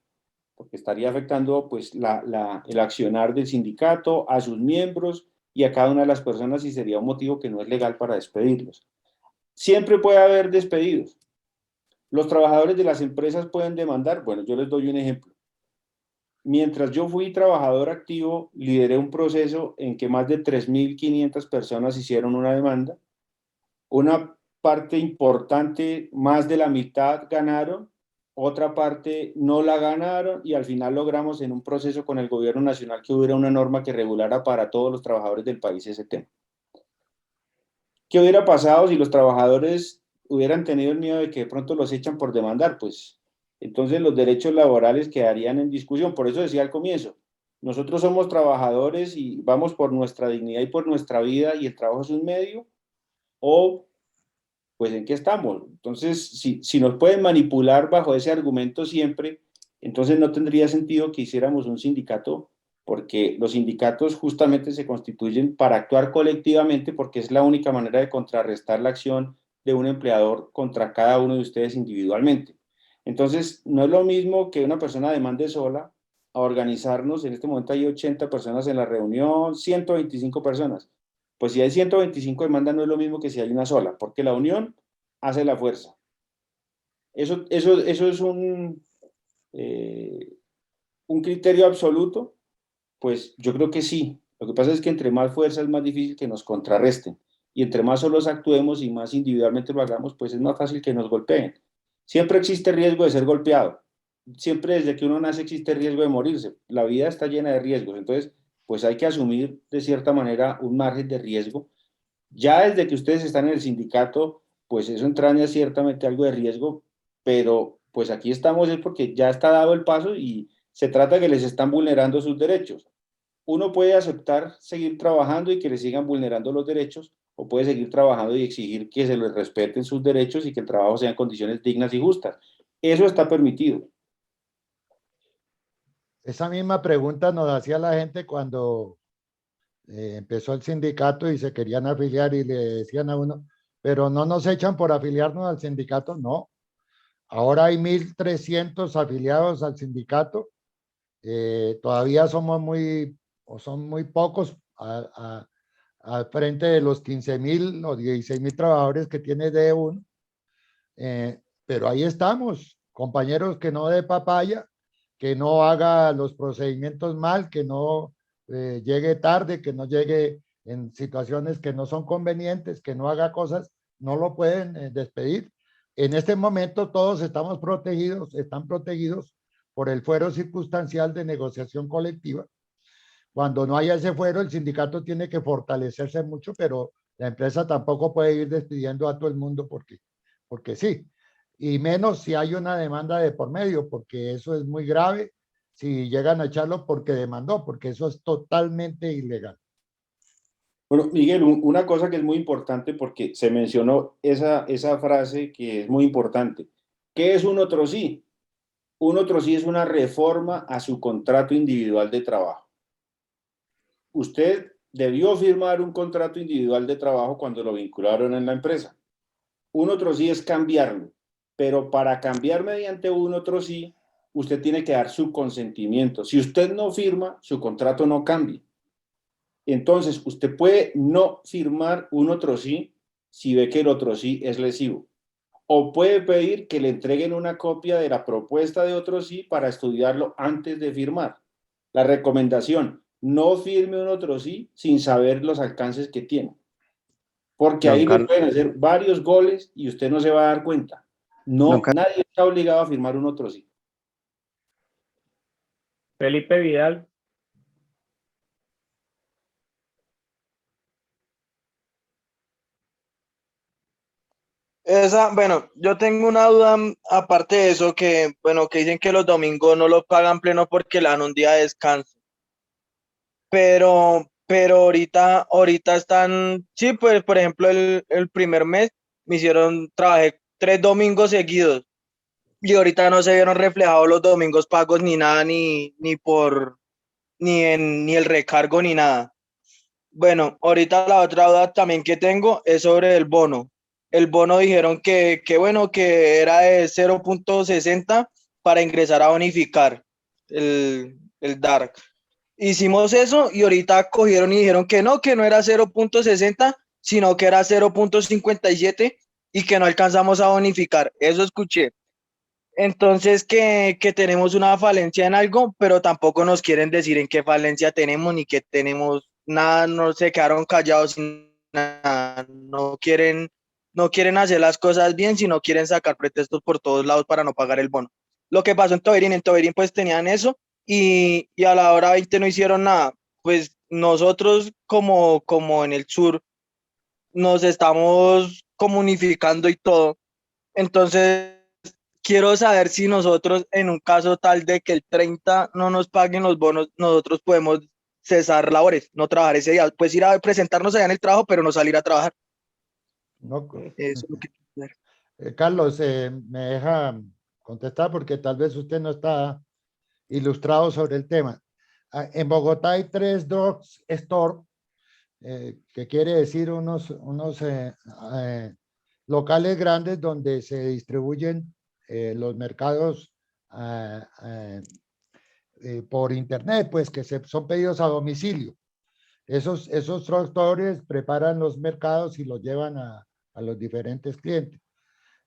porque estaría afectando pues el accionar del sindicato, a sus miembros y a cada una de las personas, y sería un motivo que no es legal para despedirlos. Siempre puede haber despedidos. Los trabajadores de las empresas pueden demandar. Bueno, yo les doy un ejemplo. Mientras yo fui trabajador activo, lideré un proceso en que más de 3.500 personas hicieron una demanda. Una parte importante, más de la mitad ganaron, otra parte no la ganaron, y al final logramos en un proceso con el gobierno nacional que hubiera una norma que regulara para todos los trabajadores del país ese tema. ¿Qué hubiera pasado si los trabajadores hubieran tenido el miedo de que de pronto los echan por demandar? Pues entonces los derechos laborales quedarían en discusión. Por eso decía al comienzo, nosotros somos trabajadores y vamos por nuestra dignidad y por nuestra vida, y el trabajo es un medio, o pues ¿en qué estamos? Entonces, si nos pueden manipular bajo ese argumento siempre, entonces no tendría sentido que hiciéramos un sindicato, porque los sindicatos justamente se constituyen para actuar colectivamente, porque es la única manera de contrarrestar la acción de un empleador contra cada uno de ustedes individualmente. Entonces, no es lo mismo que una persona demande sola a organizarnos. En este momento hay 80 personas en la reunión, 125 personas. Pues si hay 125 demandas no es lo mismo que si hay una sola, porque la unión hace la fuerza. Eso es un criterio absoluto. Pues yo creo que sí. Lo que pasa es que entre más fuerza es más difícil que nos contrarresten. Y entre más solos actuemos y más individualmente lo hagamos, pues es más fácil que nos golpeen. Siempre existe riesgo de ser golpeado. Siempre desde que uno nace existe riesgo de morirse. La vida está llena de riesgos. Entonces, pues hay que asumir de cierta manera un margen de riesgo. Ya desde que ustedes están en el sindicato, pues eso entraña ciertamente algo de riesgo, pero pues aquí estamos es porque ya está dado el paso y se trata de que les están vulnerando sus derechos. Uno puede aceptar seguir trabajando y que les sigan vulnerando los derechos, o puede seguir trabajando y exigir que se les respeten sus derechos y que el trabajo sea en condiciones dignas y justas. Eso está permitido. Esa misma pregunta nos hacía la gente cuando empezó el sindicato y se querían afiliar, y le decían a uno, pero no nos echan por afiliarnos al sindicato. No. Ahora hay 1.300 afiliados al sindicato. Todavía somos son muy pocos al frente de los 15.000 o 16.000 trabajadores que tiene DE1. Pero ahí estamos, compañeros, que no dé papaya, que no haga los procedimientos mal, que no llegue tarde, que no llegue en situaciones que no son convenientes, que no haga cosas, no lo pueden despedir. En este momento todos estamos protegidos, están protegidos por el fuero circunstancial de negociación colectiva. Cuando no haya ese fuero, el sindicato tiene que fortalecerse mucho, pero la empresa tampoco puede ir despidiendo a todo el mundo porque sí. Y menos si hay una demanda de por medio, porque eso es muy grave si llegan a echarlo porque demandó, porque eso es totalmente ilegal. Bueno, Miguel, una cosa que es muy importante porque se mencionó esa frase que es muy importante. ¿Qué es un otro sí? Un otro sí es una reforma a su contrato individual de trabajo. Usted debió firmar un contrato individual de trabajo cuando lo vincularon en la empresa. Un otro sí es cambiarlo, pero para cambiar mediante un otro sí, usted tiene que dar su consentimiento. Si usted no firma, su contrato no cambia. Entonces, usted puede no firmar un otro sí si ve que el otro sí es lesivo. O puede pedir que le entreguen una copia de la propuesta de otro sí para estudiarlo antes de firmar. La recomendación, no firme un otro sí sin saber los alcances que tiene. Porque ahí le pueden hacer varios goles y usted no se va a dar cuenta. No, nadie está obligado a firmar un otro sí. Felipe Vidal. Bueno, yo tengo una duda aparte de eso, que dicen que los domingos no los pagan pleno porque le dan un día de descanso. Pero ahorita están, sí, pues por ejemplo el primer mes trabajé 3 domingos seguidos y ahorita no se vieron reflejados los domingos pagos ni nada, ni el recargo ni nada. Bueno, ahorita la otra duda también que tengo es sobre el bono. El bono dijeron que era de 0.60 para ingresar a bonificar el DARC. Hicimos eso y ahorita cogieron y dijeron que no era 0.60, sino que era 0.57 y que no alcanzamos a bonificar. Eso escuché. Entonces que tenemos una falencia en algo, pero tampoco nos quieren decir en qué falencia tenemos ni que tenemos nada, no se quedaron callados sin nada, no quieren hacer las cosas bien, sino quieren sacar pretextos por todos lados para no pagar el bono. Lo que pasó en Toberín pues tenían eso y a la hora 20 no hicieron nada. Pues nosotros como en el sur nos estamos comunificando y todo. Entonces quiero saber si nosotros, en un caso tal de que el 30 no nos paguen los bonos, nosotros podemos cesar labores, no trabajar ese día. Pues ir a presentarnos allá en el trabajo, pero no salir a trabajar. No, eso es lo que... Carlos, me deja contestar porque tal vez usted no está ilustrado sobre el tema. En Bogotá hay 3 drug store, que quiere decir unos locales grandes donde se distribuyen los mercados por internet, pues que son pedidos a domicilio. Esos drugstores preparan los mercados y los llevan a los diferentes clientes.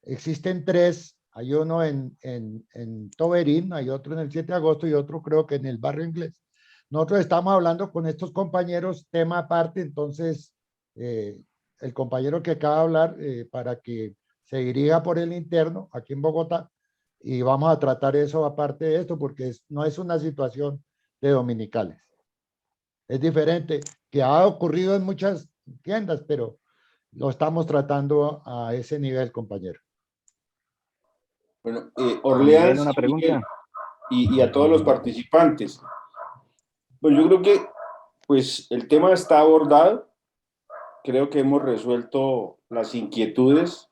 Existen 3, hay uno en Toberín, hay otro en el 7 de agosto y otro creo que en el Barrio Inglés. Nosotros estamos hablando con estos compañeros, tema aparte, entonces el compañero que acaba de hablar para que se dirija por el interno aquí en Bogotá y vamos a tratar eso aparte de esto porque no es una situación de dominicales. Es diferente, que ha ocurrido en muchas tiendas, pero lo estamos tratando a ese nivel, compañero. Bueno, Orleans una pregunta. Y a todos los participantes. Bueno, yo creo que pues el tema está abordado. Creo que hemos resuelto las inquietudes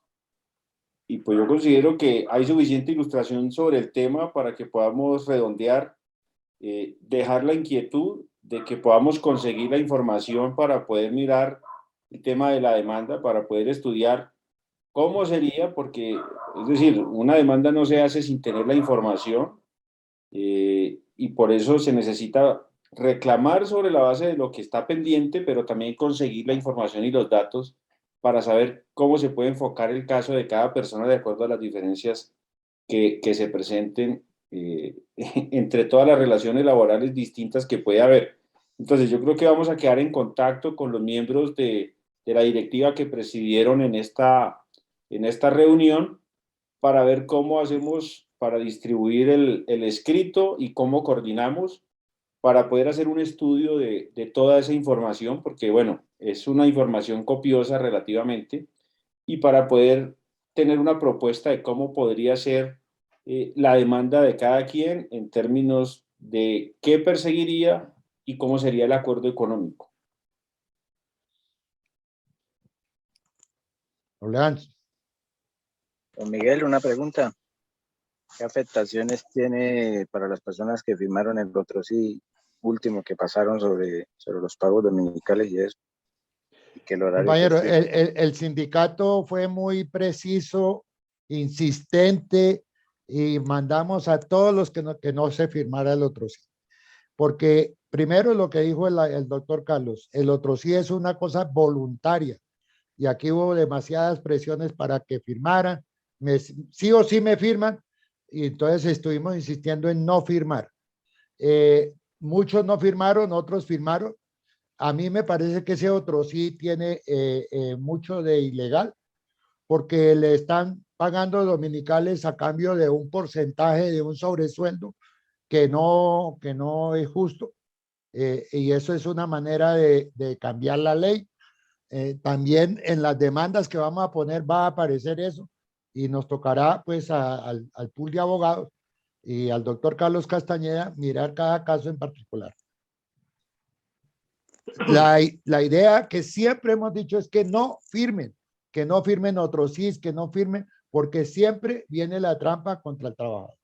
y pues yo considero que hay suficiente ilustración sobre el tema para que podamos redondear, dejar la inquietud de que podamos conseguir la información para poder mirar el tema de la demanda, para poder estudiar cómo sería, porque, es decir, una demanda no se hace sin tener la información y por eso se necesita reclamar sobre la base de lo que está pendiente, pero también conseguir la información y los datos para saber cómo se puede enfocar el caso de cada persona de acuerdo a las diferencias que se presenten entre todas las relaciones laborales distintas que puede haber. Entonces yo creo que vamos a quedar en contacto con los miembros de la directiva que presidieron en esta reunión para ver cómo hacemos para distribuir el escrito y cómo coordinamos para poder hacer un estudio de toda esa información, porque bueno, es una información copiosa relativamente, y para poder tener una propuesta de cómo podría ser la demanda de cada quien en términos de qué perseguiría y cómo sería el acuerdo económico. Orleans. Don Miguel, una pregunta. ¿Qué afectaciones tiene para las personas que firmaron el otro sí último que pasaron sobre los pagos dominicales y eso? Y que el horario Compañero, festivo? el sindicato fue muy preciso, insistente, y mandamos a todos los que no se firmara el otro sí. Porque primero lo que dijo el doctor Carlos, el otro sí es una cosa voluntaria. Y aquí hubo demasiadas presiones para que firmaran. Sí o sí me firman. Y entonces estuvimos insistiendo en no firmar. Muchos no firmaron, otros firmaron. A mí me parece que ese otro sí tiene mucho de ilegal, porque le están pagando dominicales a cambio de un porcentaje de un sobresueldo que no es justo. Y eso es una manera de cambiar la ley. También en las demandas que vamos a poner va a aparecer eso, y nos tocará pues al pool de abogados y al doctor Carlos Castañeda mirar cada caso en particular. La idea que siempre hemos dicho es que no firmen otros CIS, que no firmen, porque siempre viene la trampa contra el trabajador.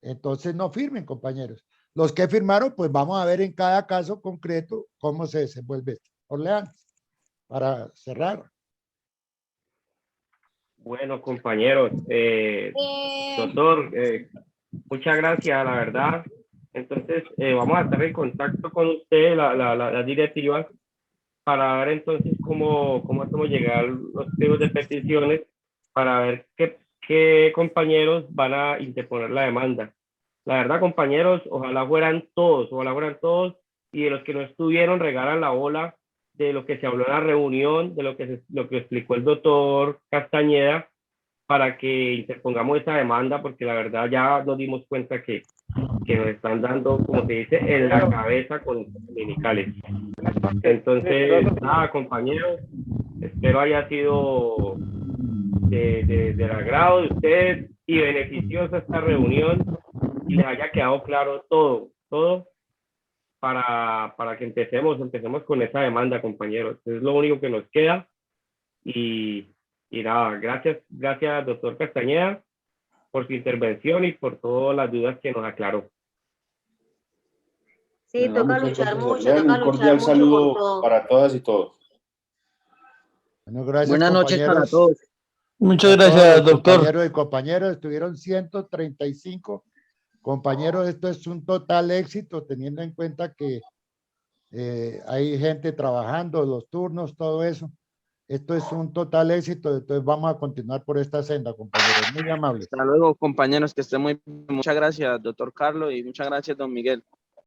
Entonces no firmen, compañeros. Los que firmaron, pues vamos a ver en cada caso concreto cómo se desenvuelve esto. Orleans, para cerrar. Bueno, compañeros, doctor, muchas gracias, la verdad. Entonces, vamos a estar en contacto con usted, la directiva, para ver entonces cómo hacemos llegar los pliegos de peticiones, para ver qué compañeros van a interponer la demanda. La verdad, compañeros, ojalá fueran todos, y de los que no estuvieron, regalan la bola de lo que se habló en la reunión, de lo que explicó el doctor Castañeda, para que interpongamos esa demanda, porque la verdad ya nos dimos cuenta que nos están dando, como se dice, en la cabeza con los dominicales. Entonces, nada, compañeros, espero haya sido del agrado de ustedes y beneficiosa esta reunión, y les haya quedado claro todo para que empecemos con esa demanda, compañeros. Es lo único que nos queda. Y nada, gracias, doctor Castañeda, por su intervención y por todas las dudas que nos aclaró. Sí, toca luchar mucho, Un cordial saludo para todas y todos. Bueno, gracias, Buenas noches para compañeros. todos. Muchas A todos gracias, los doctor. compañeros y compañeras, estuvieron 135 compañeros. Esto es un total éxito, teniendo en cuenta que hay gente trabajando, los turnos, todo eso. Esto es un total éxito, entonces vamos a continuar por esta senda, compañeros. Muy amables. Hasta luego, compañeros, que estén muy bien. Muchas gracias, doctor Carlos, y muchas gracias, don Miguel.